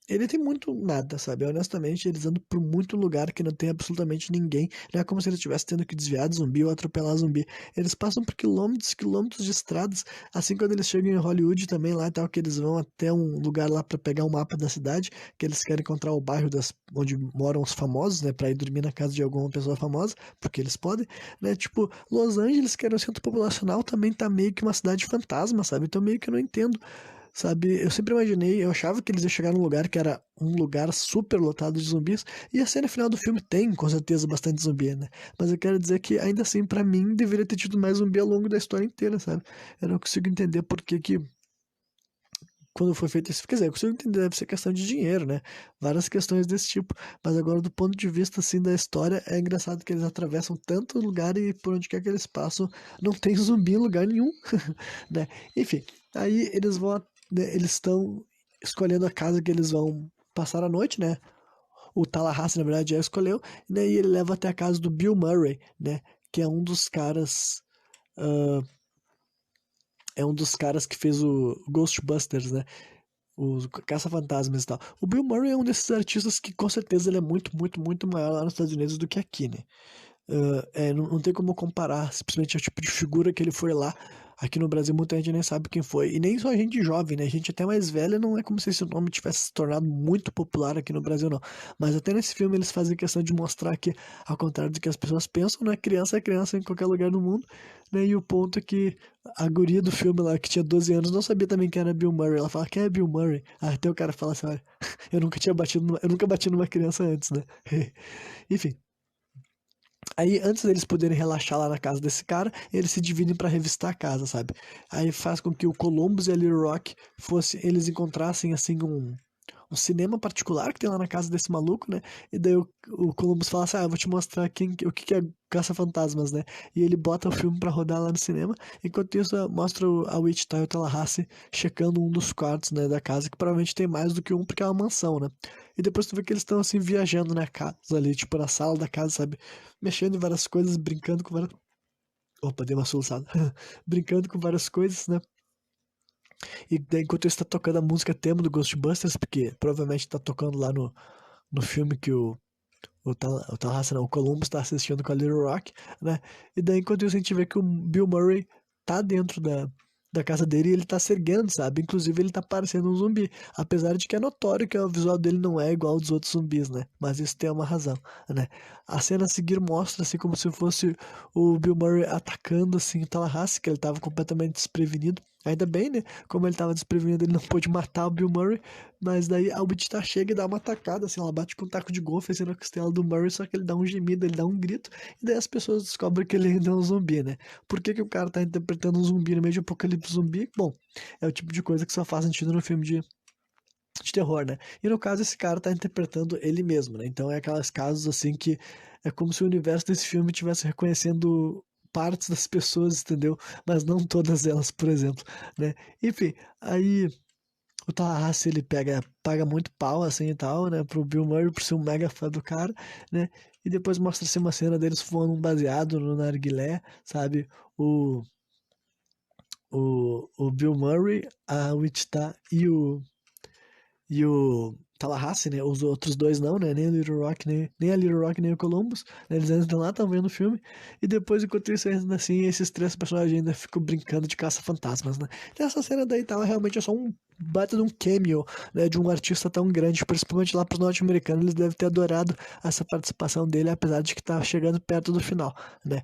Ele tem muito nada, sabe? Honestamente, eles andam por muito lugar que não tem absolutamente ninguém. Não é como se eles estivessem tendo que desviar de zumbi ou atropelar zumbi. Eles passam por quilômetros e quilômetros de estradas. Assim, quando eles chegam em Hollywood também, lá e tal, que eles vão até um lugar lá pra pegar um mapa da cidade, que eles querem encontrar o bairro onde moram os famosos, né? Pra ir dormir na casa de alguma pessoa famosa, porque eles podem, né? Tipo, Los Angeles, que era um centro populacional, também tá meio que uma cidade fantasma, sabe? Então meio que eu não entendo. Sabe, eu sempre imaginei, eu achava que eles iam chegar num lugar que era um lugar super lotado de zumbis, e a cena final do filme tem, com certeza, bastante zumbi, né? Mas eu quero dizer que, ainda assim, pra mim, deveria ter tido mais zumbi ao longo da história inteira, sabe? Eu não consigo entender por que que, quando foi feito isso, quer dizer, eu consigo entender, deve ser questão de dinheiro, né? Várias questões desse tipo, mas agora, do ponto de vista, assim, da história, é engraçado que eles atravessam tanto lugar e por onde quer que eles passam, não tem zumbi em lugar nenhum, né? Enfim, aí eles vão, né, eles estão escolhendo a casa que eles vão passar a noite, né? O Tallahassee, na verdade, já escolheu, né? E ele leva até a casa do Bill Murray, né? Que é um dos caras, é um dos caras que fez o Ghostbusters, né? Os Caça-Fantasmas e tal. O Bill Murray é um desses artistas que com certeza ele é muito, muito, muito maior lá nos Estados Unidos do que aqui, né? Não tem como comparar simplesmente o tipo de figura que ele foi lá. Aqui no Brasil muita gente nem sabe quem foi. E nem só gente jovem, né? Gente até mais velha, não é como se esse nome tivesse se tornado muito popular aqui no Brasil, não. Mas até nesse filme eles fazem questão de mostrar que, ao contrário do que as pessoas pensam, né? Criança é criança em qualquer lugar do mundo, né? E o ponto é que a guria do filme lá, que tinha 12 anos, não sabia também quem era Bill Murray. Ela fala, quem é Bill Murray? Até o cara fala assim, olha, eu nunca bati numa criança antes, né? Enfim. Aí, antes deles poderem relaxar lá na casa desse cara, eles se dividem pra revistar a casa, sabe? Aí faz com que o Columbus e a Little Rock eles encontrassem assim um cinema particular que tem lá na casa desse maluco, né? E daí o Columbus fala assim: Ah, eu vou te mostrar o que que é Caça-Fantasmas, né? E ele bota o filme pra rodar lá no cinema. Enquanto isso, mostra a Wichita e o Tallahassee checando um dos quartos, né, da casa, que provavelmente tem mais do que um, porque é uma mansão, né? E depois tu vê que eles estão assim viajando na casa ali, tipo na sala da casa, sabe? Mexendo em várias coisas, brincando com várias. Opa, dei uma soluçada. Brincando com várias coisas, né? E daí, enquanto isso tá tocando a música tema do Ghostbusters, porque provavelmente tá tocando lá no filme que o Tallahassee, não, o Columbus tá assistindo com a Little Rock, né? E daí, enquanto isso, a gente vê que o Bill Murray tá dentro da casa dele e ele tá se erguendo, sabe? Inclusive, ele tá parecendo um zumbi. Apesar de que é notório que o visual dele não é igual ao dos outros zumbis, né? Mas isso tem uma razão, né? A cena a seguir mostra, assim, como se fosse o Bill Murray atacando, assim, o Tallahassee, que ele tava completamente desprevenido. Ainda bem, né? Como ele tava desprevenido, ele não pôde matar o Bill Murray. Mas daí a Wichita chega e dá uma atacada, assim, ela bate com um taco de golfe assim na costela do Murray, só que ele dá um gemido, ele dá um grito, e daí as pessoas descobrem que ele ainda é um zumbi, né? Por que que o cara tá interpretando um zumbi no meio de apocalipse zumbi? Bom, é o tipo de coisa que só faz sentido no filme de terror, né? E no caso, esse cara tá interpretando ele mesmo, né? Então é aquelas casos assim que é como se o universo desse filme estivesse reconhecendo partes das pessoas, entendeu? Mas não todas elas, por exemplo, né? Enfim, aí o Tallahassee, ele paga muito pau, assim, e tal, né, pro Bill Murray por ser um mega fã do cara, né, e depois mostra-se uma cena deles fumando um baseado no narguilé, sabe, o, o Bill Murray, a Wichita e o Tallahassee, né? Os outros dois não, né? Nem a Little Rock, nem a Little Rock, nem o Columbus. Né? Eles ainda estão lá, estão vendo o filme. E depois, enquanto isso, ainda assim, esses três personagens ainda ficam brincando de caça-fantasmas, né? E essa cena daí tá, realmente é só um baita de um cameo, né? De um artista tão grande, principalmente lá pros norte-americanos. Eles devem ter adorado essa participação dele, apesar de que tá chegando perto do final, né?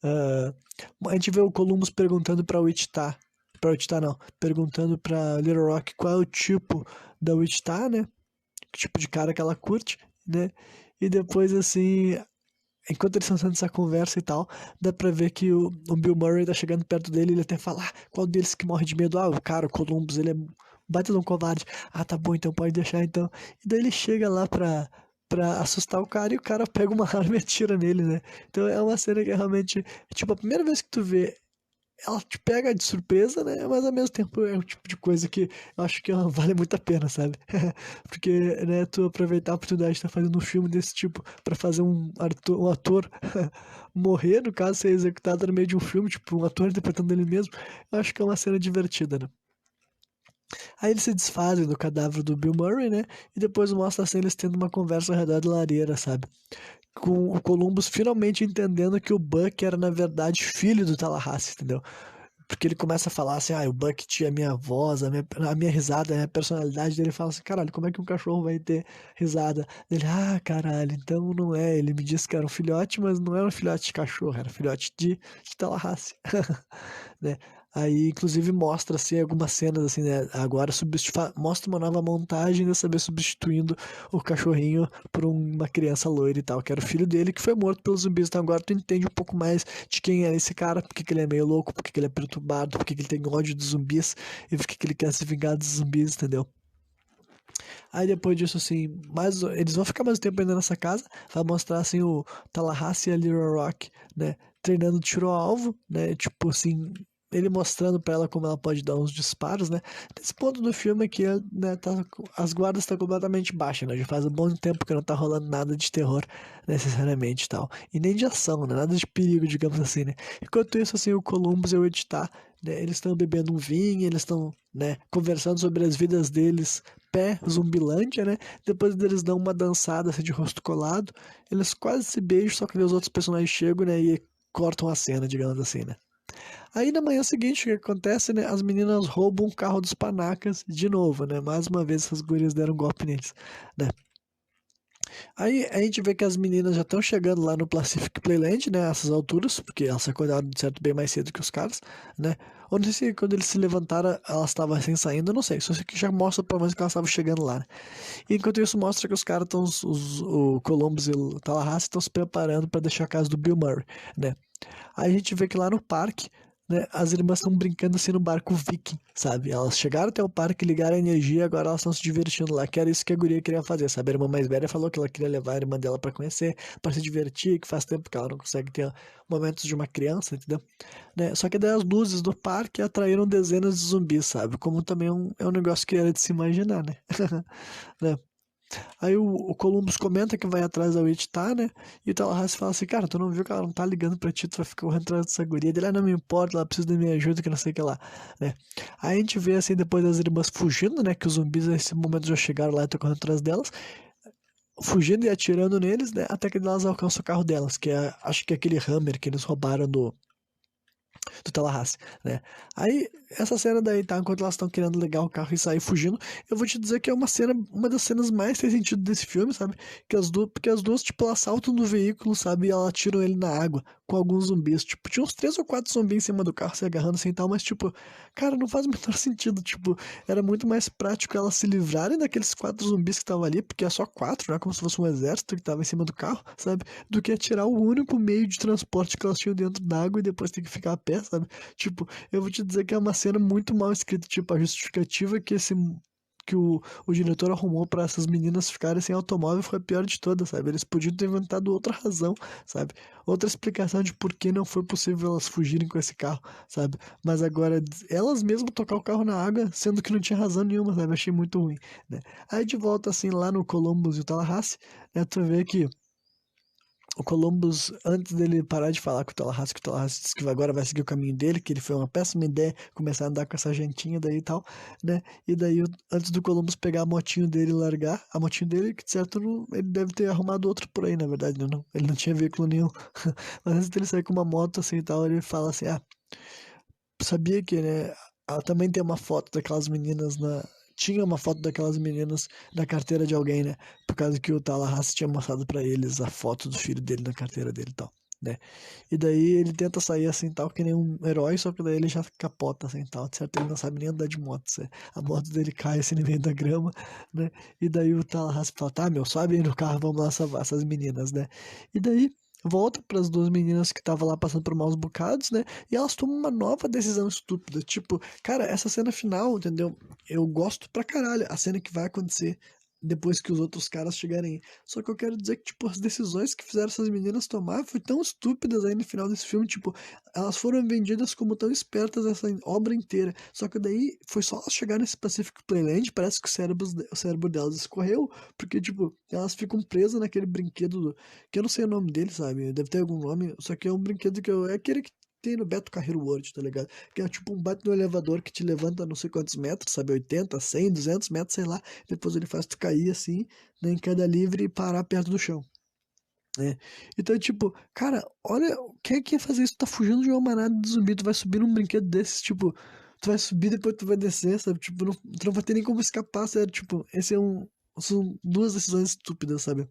Ah, a gente vê o Columbus perguntando pra Wichita não, perguntando pra Little Rock qual é o tipo da Wichita, né? Que tipo de cara que ela curte, né? E depois, assim, enquanto eles estão tendo essa conversa e tal, dá pra ver que o Bill Murray tá chegando perto dele e ele até fala, qual deles que morre de medo? Ah, o cara, o Columbus, ele é baita de um covarde. Ah, tá bom, então pode deixar então. E daí ele chega lá pra assustar o cara e o cara pega uma arma e atira nele, né? Então é uma cena que é realmente, tipo, a primeira vez que tu vê ela te pega de surpresa, né? Mas ao mesmo tempo é um tipo de coisa que eu acho que vale muito a pena, sabe? Porque, né, tu aproveitar a oportunidade de estar fazendo um filme desse tipo pra fazer um ator morrer, no caso, ser executado no meio de um filme, tipo, um ator interpretando ele mesmo, eu acho que é uma cena divertida, né? Aí eles se desfazem do cadáver do Bill Murray, né? E depois mostra assim eles tendo uma conversa ao redor da lareira, sabe? Com o Columbus finalmente entendendo que o Buck era, na verdade, filho do Tallahassee, entendeu? Porque ele começa a falar assim, o Buck tinha a minha voz, a minha risada, a minha personalidade dele. Fala assim, caralho, como é que um cachorro vai ter risada? Ele, caralho, então não é. Ele me disse que era um filhote, mas não era um filhote de cachorro, era um filhote de Tallahassee. Né? Aí, inclusive, mostra assim, algumas cenas assim, né? Agora mostra uma nova montagem dessa vez substituindo o cachorrinho por uma criança loira e tal, que era o filho dele que foi morto pelos zumbis. Então agora tu entende um pouco mais de quem é esse cara, porque que ele é meio louco, porque que ele é perturbado, porque que ele tem ódio dos zumbis e porque que ele quer se vingar dos zumbis, entendeu? Aí depois disso, assim, eles vão ficar mais tempo ainda nessa casa. Vai mostrar, assim, o Tallahassee e a Little Rock, né? Treinando tiro ao alvo, né? Tipo assim, ele mostrando pra ela como ela pode dar uns disparos, né? Nesse ponto do filme aqui, né, as guardas estão completamente baixas, né? Já faz um bom tempo que não tá rolando nada de terror, necessariamente e tal. E nem de ação, né? Nada de perigo, digamos assim, né? Enquanto isso, assim, o Columbus e o Editar, né? Eles estão bebendo um vinho, eles estão, né, conversando sobre as vidas deles Zumbilândia, né? Depois eles dão uma dançada assim, de rosto colado, eles quase se beijam, só que os outros personagens chegam, né? E cortam a cena, digamos assim, né? Aí na manhã seguinte, o que acontece, né? As meninas roubam um carro dos panacas de novo, né? Mais uma vez essas gurias deram um golpe neles, né? Aí a gente vê que as meninas já estão chegando lá no Pacific Playland, né? A essas alturas, porque elas acordaram de certo bem mais cedo que os caras, né? Ou não sei se quando eles se levantaram elas estavam assim saindo, eu não sei. Só sei que já mostra pelo menos que elas estavam chegando lá, né? E enquanto isso mostra que os caras estão, o Columbus e o Tallahassee estão se preparando para deixar a casa do Bill Murray, né? Aí a gente vê que lá no parque, né, as irmãs estão brincando assim no barco Viking, sabe? Elas chegaram até o parque, ligaram a energia, agora elas estão se divertindo lá, que era isso que a guria queria fazer, sabe? A irmã mais velha falou que ela queria levar a irmã dela pra conhecer, pra se divertir, que faz tempo que ela não consegue ter momentos de uma criança, entendeu? Né? Só que daí as luzes do parque atraíram dezenas de zumbis, sabe? Como também é um negócio que era de se imaginar, né? Né? Aí o Columbus comenta que vai atrás da Wichita, né? E o Tallahassee fala assim, cara, tu não viu que ela não tá ligando pra ti, tu vai ficar correndo atrás dessa guria. Ele, não me importa, ela precisa da minha ajuda, que não sei o que lá, né? Aí a gente vê, assim, depois das irmãs fugindo, né? Que os zumbis nesse momento já chegaram lá e estão correndo atrás delas. Fugindo e atirando neles, né? Até que elas alcançam o carro delas, que é, acho que é aquele Hammer que eles roubaram do Tallahassee, né? Aí, essa cena daí, tá? Enquanto elas estão querendo ligar o carro e sair fugindo, eu vou te dizer que é uma das cenas mais sem sentido desse filme, sabe? Porque as duas, tipo, elas saltam do veículo, sabe? E elas tiram ele na água com alguns zumbis. Tipo, tinha uns 3 ou 4 zumbis em cima do carro se agarrando assim e tal, mas, tipo, cara, não faz o menor sentido. Tipo, era muito mais prático elas se livrarem daqueles 4 zumbis que estavam ali, porque é só 4, né? Como se fosse um exército que tava em cima do carro, sabe? Do que tirar o único meio de transporte que elas tinham dentro d'água e depois ter que ficar a pé, sabe? Tipo, eu vou te dizer que é uma cena muito mal escrita, tipo, a justificativa que o diretor arrumou pra essas meninas ficarem sem automóvel foi a pior de todas, sabe? Eles podiam ter inventado outra razão, sabe? Outra explicação de por que não foi possível elas fugirem com esse carro, sabe? Mas agora, elas mesmas tocar o carro na água, sendo que não tinha razão nenhuma, sabe? Achei muito ruim, né? Aí de volta, assim, lá no Columbus e o Tallahassee, né? Tu vê que o Columbus, antes dele parar de falar com que o Tallahassee disse que agora vai seguir o caminho dele, que ele foi uma péssima ideia começar a andar com essa gentinha daí e tal, né? E daí, antes do Columbus pegar a motinho dele e largar, a motinho dele, que de certo ele deve ter arrumado outro por aí, na verdade, né? Não, ele não tinha veículo nenhum. Mas antes dele sair com uma moto assim e tal, ele fala assim: sabia que, né? Também tem uma foto daquelas meninas na. Tinha uma foto daquelas meninas na carteira de alguém, né? Por causa que o Tallahassee tinha mostrado pra eles a foto do filho dele na carteira dele e tal, né? E daí ele tenta sair assim tal, que nem um herói, só que daí ele já capota assim tal. De certo, ele não sabe nem andar de moto. A moto dele cai assim no meio da grama, né? E daí o Tallahassee fala: tá, meu, sobe aí no carro, vamos lá salvar essas meninas, né? E daí volta para as duas meninas que estavam lá passando por maus bocados, né? E elas tomam uma nova decisão estúpida. Tipo, cara, essa cena final, entendeu? Eu gosto pra caralho. A cena que vai acontecer depois que os outros caras chegarem aí. Só que eu quero dizer que, tipo, as decisões que fizeram essas meninas tomar foi tão estúpidas aí no final desse filme. Tipo, elas foram vendidas como tão espertas essa obra inteira. Só que daí foi só elas chegarem nesse Pacific Playland, parece que o cérebro delas escorreu. Porque, tipo, elas ficam presas naquele brinquedo que eu não sei o nome dele, sabe? Deve ter algum nome. Só que é um brinquedo que é aquele que tem no Beto Carreiro World, tá ligado? Que é tipo um bate no elevador que te levanta não sei quantos metros, sabe? 80, 100, 200 metros, sei lá. Depois ele faz tu cair assim, né, em queda livre e parar perto do chão. Né? Então, tipo, cara, olha, quem é que ia fazer isso? Tu tá fugindo de uma manada de zumbi, tu vai subir num brinquedo desses, tipo, tu vai subir, depois tu vai descer, sabe? Tipo, tu não vai ter nem como escapar, sério. Tipo, são duas decisões estúpidas, sabe?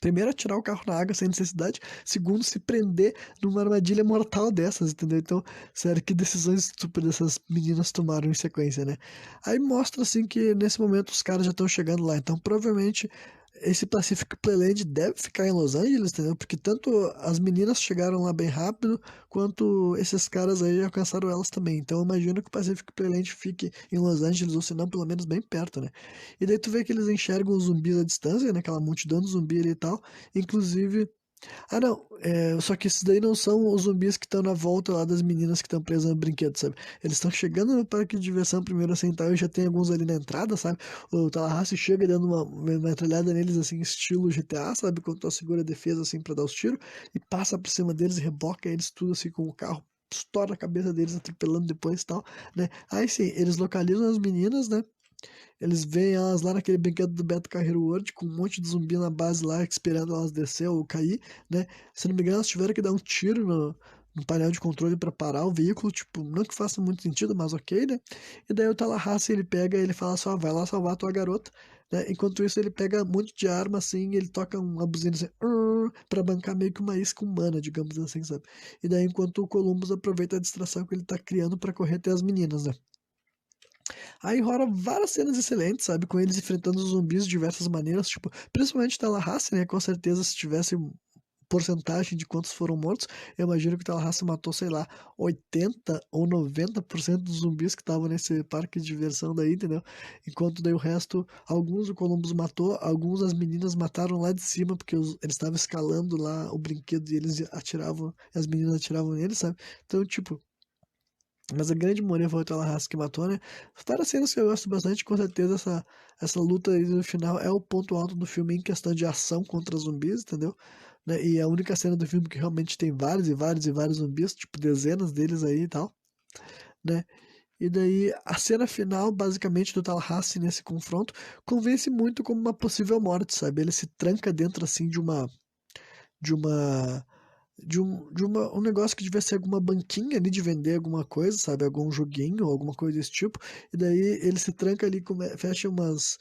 Primeiro, atirar o carro na água sem necessidade. Segundo, se prender numa armadilha mortal dessas, entendeu? Então, sério, que decisões estúpidas essas meninas tomaram em sequência, né? Aí mostra, assim, que nesse momento os caras já estão chegando lá. Então, provavelmente, esse Pacific Playland deve ficar em Los Angeles, entendeu? Porque tanto as meninas chegaram lá bem rápido, quanto esses caras aí alcançaram elas também. Então, eu imagino que o Pacific Playland fique em Los Angeles, ou se não, pelo menos bem perto, né? E daí tu vê que eles enxergam os zumbis à distância, né? Aquela multidão de zumbi ali e tal. Inclusive. Ah, não. Só que esses daí não são os zumbis que estão na volta lá das meninas que estão presas no brinquedo, sabe? Eles estão chegando no parque de diversão primeiro assim tal, e já tem alguns ali na entrada, sabe? O Tallahassee chega dando uma metralhada neles, assim, estilo GTA, sabe? Quando tu segura a defesa, assim, pra dar os tiros, e passa por cima deles e reboca eles tudo, assim, com o carro. Estoura a cabeça deles, atropelando depois e tal, né? Aí sim, eles localizam as meninas, né? Eles veem elas lá naquele brinquedo do Beto Carreiro World, com um monte de zumbi na base lá, esperando elas descer ou cair, né? Se não me engano, elas tiveram que dar um tiro no painel de controle para parar o veículo, tipo, não que faça muito sentido, mas ok, né? E daí o Tallahassee, ele pega, ele fala só, vai lá salvar a tua garota, né? Enquanto isso, ele pega um monte de arma, assim, e ele toca uma buzina assim, pra bancar meio que uma isca humana, digamos assim, sabe? E daí, enquanto o Columbus aproveita a distração que ele tá criando para correr até as meninas, né? Aí rola várias cenas excelentes, sabe? Com eles enfrentando os zumbis de diversas maneiras, tipo, principalmente Tallahassee, né? Com certeza, se tivesse porcentagem de quantos foram mortos, eu imagino que Tallahassee matou, sei lá, 80 ou 90% dos zumbis que estavam nesse parque de diversão daí, entendeu? Enquanto daí o resto, alguns o Columbus matou, alguns as meninas mataram lá de cima, porque eles estavam escalando lá o brinquedo e eles atiravam, as meninas atiravam neles, sabe? Então, tipo, mas a grande maioria foi o Tallahassee que matou, né? Várias cenas que eu gosto bastante, com certeza essa luta aí no final é o ponto alto do filme em questão de ação contra zumbis, entendeu? Né? E é a única cena do filme que realmente tem vários e vários e vários zumbis, tipo dezenas deles aí e tal, né? E daí a cena final, basicamente, do Tallahassee nesse confronto, convence muito como uma possível morte, sabe? Ele se tranca dentro assim de uma um negócio que devia ser alguma banquinha ali de vender alguma coisa, sabe? Algum joguinho, alguma coisa desse tipo. E daí ele se tranca ali, fecha umas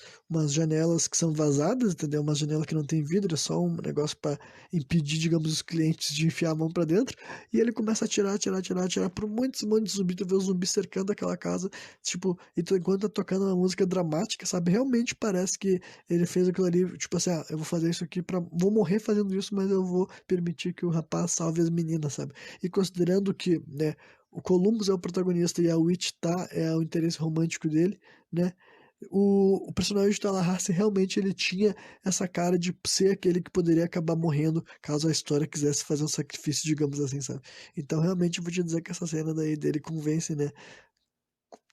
janelas que são vazadas, entendeu? Uma janela que não tem vidro, é só um negócio para impedir, digamos, os clientes de enfiar a mão para dentro. E ele começa a atirar, atirar, atirar, atirar por muitos, muitos zumbis. Tu vê os zumbis cercando aquela casa, tipo, e tu, enquanto tá tocando uma música dramática, sabe? Realmente parece que ele fez aquilo ali, tipo assim, eu vou fazer isso aqui pra. Vou morrer fazendo isso, mas eu vou permitir que o rapaz salve as meninas, sabe? E considerando que, né, o Columbus é o protagonista e a Wichita é o interesse romântico dele, né? O personagem de Tallahassee realmente ele tinha essa cara de ser aquele que poderia acabar morrendo caso a história quisesse fazer um sacrifício, digamos assim, sabe? Então realmente eu vou te dizer que essa cena daí dele convence, né?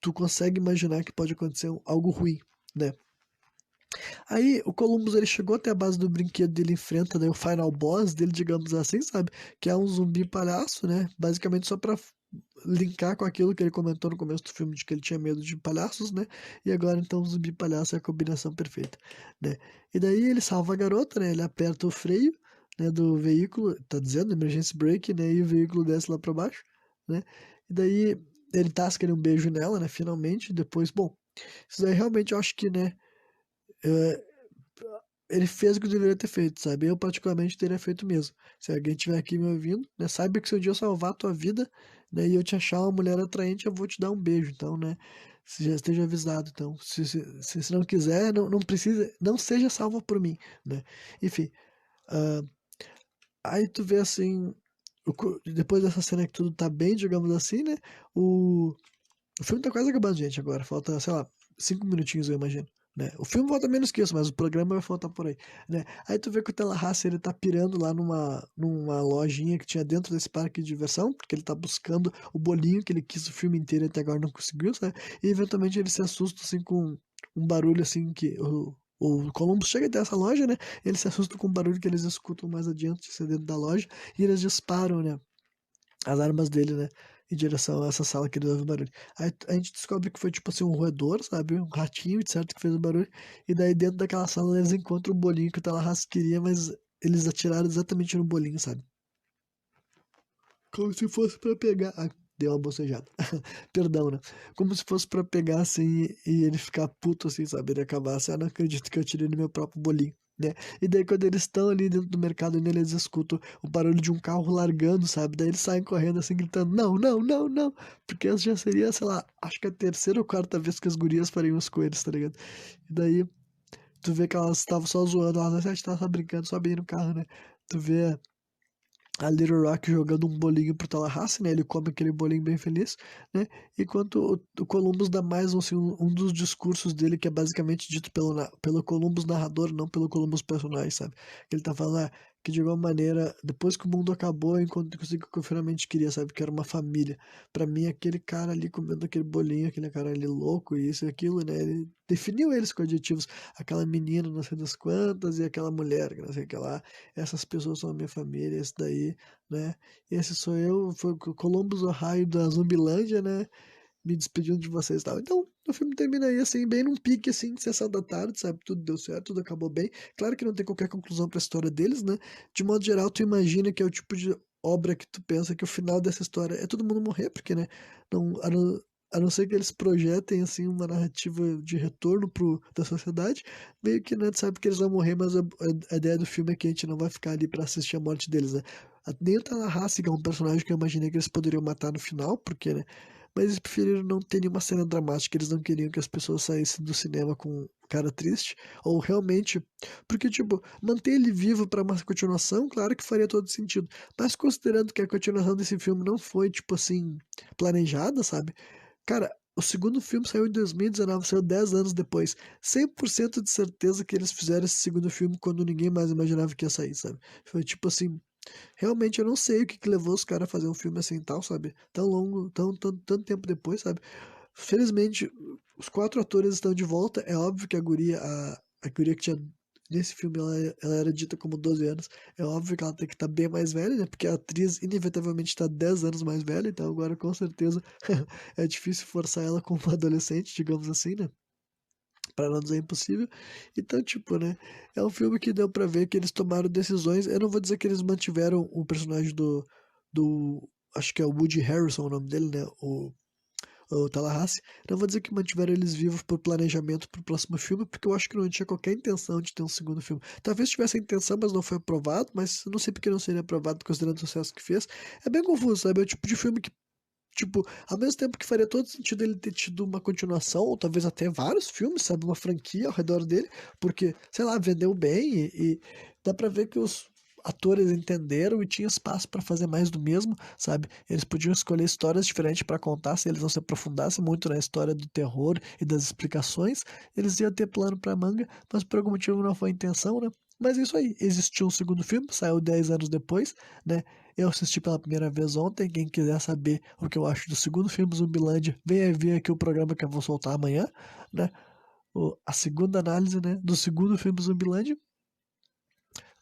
Tu consegue imaginar que pode acontecer algo ruim, né? Aí o Columbus ele chegou até a base do brinquedo dele, enfrenta daí o final boss dele, digamos assim, sabe? Que é um zumbi palhaço, né? Basicamente só pra linkar com aquilo que ele comentou no começo do filme de que ele tinha medo de palhaços, né? E agora então o zumbi palhaço é a combinação perfeita, né? E daí ele salva a garota, né? Ele aperta o freio, né, do veículo, tá dizendo emergency brake, né? E o veículo desce lá pra baixo, né? E daí ele tasca ali um beijo nela, né? Finalmente, depois, bom, isso daí realmente eu acho que, né? eh, ele fez o que deveria ter feito, sabe? Eu, particularmente, teria feito mesmo. Se alguém estiver aqui me ouvindo, né? Saiba que se um dia eu salvar a tua vida, né? E eu te achar uma mulher atraente, eu vou te dar um beijo. Então, né? Se já esteja avisado. Então, se não quiser, não precisa, não seja salva por mim, né? Enfim, ah, aí tu vê assim, depois dessa cena que tudo tá bem, digamos assim, né? O, o filme tá quase acabando, gente, agora. Falta, sei lá, 5 minutinhos, eu imagino. Né? O filme volta menos que isso, mas o programa vai faltar por aí. Né? Aí tu vê que o Tallahassee, ele tá pirando lá numa lojinha que tinha dentro desse parque de diversão, porque ele tá buscando o bolinho que ele quis o filme inteiro e até agora não conseguiu, sabe? E eventualmente ele se assusta, assim, com um barulho, assim, que o Columbus chega até essa loja, né? Ele se assusta com um barulho que eles escutam mais adiante, assim, dentro da loja, e eles disparam, né? as armas dele, né? Em direção a essa sala que ele ouve o barulho. Aí a gente descobre que foi tipo assim, um roedor, sabe? Um ratinho, de certo, que fez o barulho. E daí dentro daquela sala eles encontram o bolinho que o Tallahassee queria, mas eles atiraram exatamente no bolinho, sabe? Como se fosse pra pegar. Ah, deu uma bocejada. Perdão, né? Como se fosse pra pegar assim e ele ficar puto assim, sabe? Ele acabar assim, ah, não acredito que eu tirei no meu próprio bolinho. Né? E daí quando eles estão ali dentro do mercado, ainda eles escutam o barulho de um carro largando, sabe? Daí eles saem correndo assim, gritando, não, não, não, não. Porque essa já seria, sei lá, acho que a terceira ou quarta vez que as gurias fariam isso com eles, tá ligado? E daí tu vê que elas estavam só zoando, elas estavam só brincando, só bem no carro, né? Tu vê a Little Rock jogando um bolinho pro Tallahassee, né? Ele come aquele bolinho bem feliz, né? Enquanto o Columbus dá mais assim, um dos discursos dele, que é basicamente dito pelo Columbus narrador, não pelo Columbus personagem, sabe? Que ele tá falando, que de alguma maneira, depois que o mundo acabou, eu consegui o que eu finalmente queria, sabe? Que era uma família. Pra mim, aquele cara ali comendo aquele bolinho, aquele cara ali louco, e isso e aquilo, né? Ele definiu eles com adjetivos. Aquela menina, não sei das quantas, e aquela mulher, que não sei o que lá. Essas pessoas são a minha família, esse daí, né? Esse sou eu, foi o Columbus, Ohio da Zumbilândia, né? Me despedindo de vocês e tal. Então, o filme termina aí, assim, bem num pique, assim, de sessão da tarde, sabe? Tudo deu certo, tudo acabou bem. Claro que não tem qualquer conclusão pra história deles, né? De modo geral, tu imagina que é o tipo de obra que tu pensa que o final dessa história é todo mundo morrer, porque, né? Não, a não ser que eles projetem, assim, uma narrativa de retorno da sociedade, meio que, né, tu sabe que eles vão morrer, mas a ideia do filme é que a gente não vai ficar ali pra assistir a morte deles, né? Nem o Tallahassee, que é um personagem que eu imaginei que eles poderiam matar no final, porque, né? Mas eles preferiram não ter nenhuma cena dramática, eles não queriam que as pessoas saíssem do cinema com cara triste, ou realmente, porque, tipo, manter ele vivo pra uma continuação, claro que faria todo sentido, mas considerando que a continuação desse filme não foi, tipo assim, planejada, sabe? Cara, o segundo filme saiu em 2019, saiu 10 anos depois. 100% de certeza que eles fizeram esse segundo filme quando ninguém mais imaginava que ia sair, sabe? Foi tipo assim, realmente eu não sei o que que levou os caras a fazer um filme assim tal, sabe? Tão longo, tanto tempo depois, sabe? Felizmente, os quatro atores estão de volta. É óbvio que a guria que tinha nesse filme ela era dita como 12 anos. É óbvio que ela tem que estar bem mais velha, né? Porque a atriz inevitavelmente está 10 anos mais velha, então agora com certeza é difícil forçar ela como uma adolescente, digamos assim, né? Pra não dizer impossível. Então, tipo, né? É um filme que deu pra ver que eles tomaram decisões. Eu não vou dizer que eles mantiveram o personagem do. Acho que é o Woody Harrelson o nome dele, né? O Tallahassee. Não vou dizer que mantiveram eles vivos por planejamento pro próximo filme, porque eu acho que não tinha qualquer intenção de ter um segundo filme. Talvez tivesse a intenção, mas não foi aprovado. Mas eu não sei porque não seria aprovado, considerando o sucesso que fez. É bem confuso, sabe? É o tipo de filme que tipo, ao mesmo tempo que faria todo sentido ele ter tido uma continuação, ou talvez até vários filmes, sabe? Uma franquia ao redor dele, porque, sei lá, vendeu bem e dá pra ver que os atores entenderam e tinha espaço pra fazer mais do mesmo, sabe? Eles podiam escolher histórias diferentes pra contar, se eles não se aprofundassem muito na história do terror e das explicações, eles iam ter plano pra manga, mas por algum motivo não foi a intenção, né? Mas é isso aí, existiu um segundo filme, saiu 10 anos depois, né? Eu assisti pela primeira vez ontem. Quem quiser saber o que eu acho do segundo filme Zumbilândia, venha ver aqui o programa que eu vou soltar amanhã, né? A segunda análise, né, do segundo filme Zumbilândia.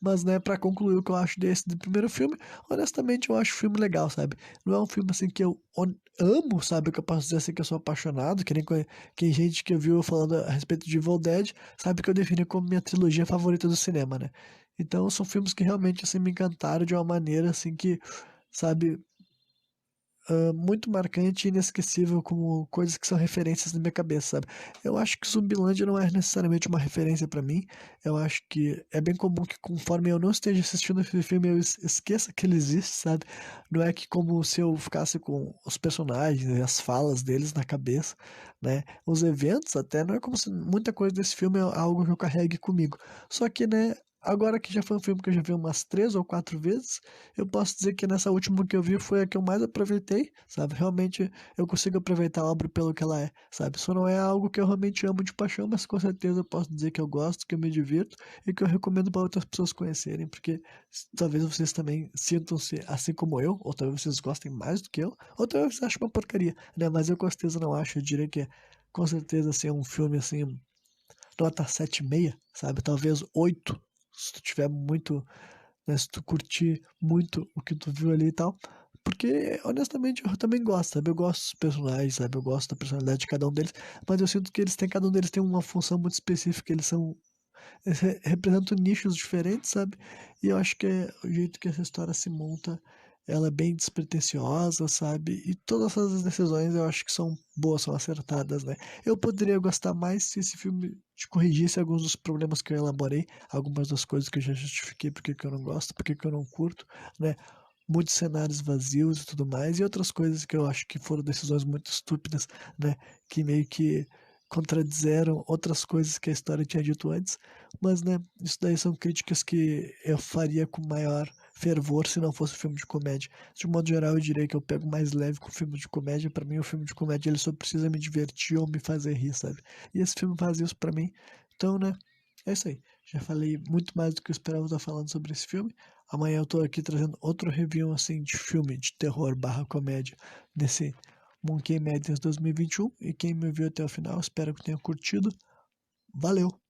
Mas, né, pra concluir o que eu acho desse do primeiro filme, honestamente eu acho o filme legal, sabe? Não é um filme assim que eu amo, sabe? Que eu posso dizer assim que eu sou apaixonado, que nem que gente que viu eu falando a respeito de Evil Dead, sabe que eu defino como minha trilogia favorita do cinema, né? Então são filmes que realmente assim me encantaram de uma maneira assim que, sabe, muito marcante e inesquecível como coisas que são referências na minha cabeça, sabe? Eu acho que Zumbilândia não é necessariamente uma referência pra mim. Eu acho que é bem comum que conforme eu não esteja assistindo esse filme, eu esqueça que ele existe, sabe? Não é que como se eu ficasse com os personagens e as falas deles na cabeça, né? Os eventos até, não é como se muita coisa desse filme é algo que eu carregue comigo. Só que, né, agora que já foi um filme que eu já vi umas 3 ou 4 vezes, eu posso dizer que nessa última que eu vi foi a que eu mais aproveitei, sabe? Realmente eu consigo aproveitar a obra pelo que ela é, sabe? Isso não é algo que eu realmente amo de paixão, mas com certeza eu posso dizer que eu gosto, que eu me divirto e que eu recomendo para outras pessoas conhecerem, porque talvez vocês também sintam-se assim como eu, ou talvez vocês gostem mais do que eu, ou talvez vocês achem uma porcaria, né? Mas eu com certeza não acho, eu diria que com certeza assim, é um filme assim, nota 7,5, sabe? Talvez 8, se tu tiver muito, né, se tu curtir muito o que tu viu ali e tal. Porque, honestamente, eu também gosto, sabe? Eu gosto dos personagens, sabe? Eu gosto da personalidade de cada um deles, mas eu sinto que cada um deles tem uma função muito específica, eles representam nichos diferentes, sabe? E eu acho que é o jeito que essa história se monta, ela é bem despretensiosa, sabe? E todas essas decisões eu acho que são boas, são acertadas, né? Eu poderia gostar mais se esse filme te corrigisse alguns dos problemas que eu elaborei, algumas das coisas que eu já justifiquei porque que eu não gosto, porque que eu não curto, né? Muitos cenários vazios e tudo mais, e outras coisas que eu acho que foram decisões muito estúpidas, né? Que meio que contradizeram outras coisas que a história tinha dito antes, mas, né, isso daí são críticas que eu faria com maior fervor se não fosse filme de comédia. De modo geral, eu diria que eu pego mais leve com filme de comédia. Pra mim, o filme de comédia ele só precisa me divertir ou me fazer rir, sabe? E esse filme faz isso pra mim. Então, né, é isso aí. Já falei muito mais do que eu esperava estar falando sobre esse filme. Amanhã eu tô aqui trazendo outro review assim de filme de terror barra comédia nesse Monkey Madness 2021. E quem me viu até o final, espero que tenha curtido. Valeu!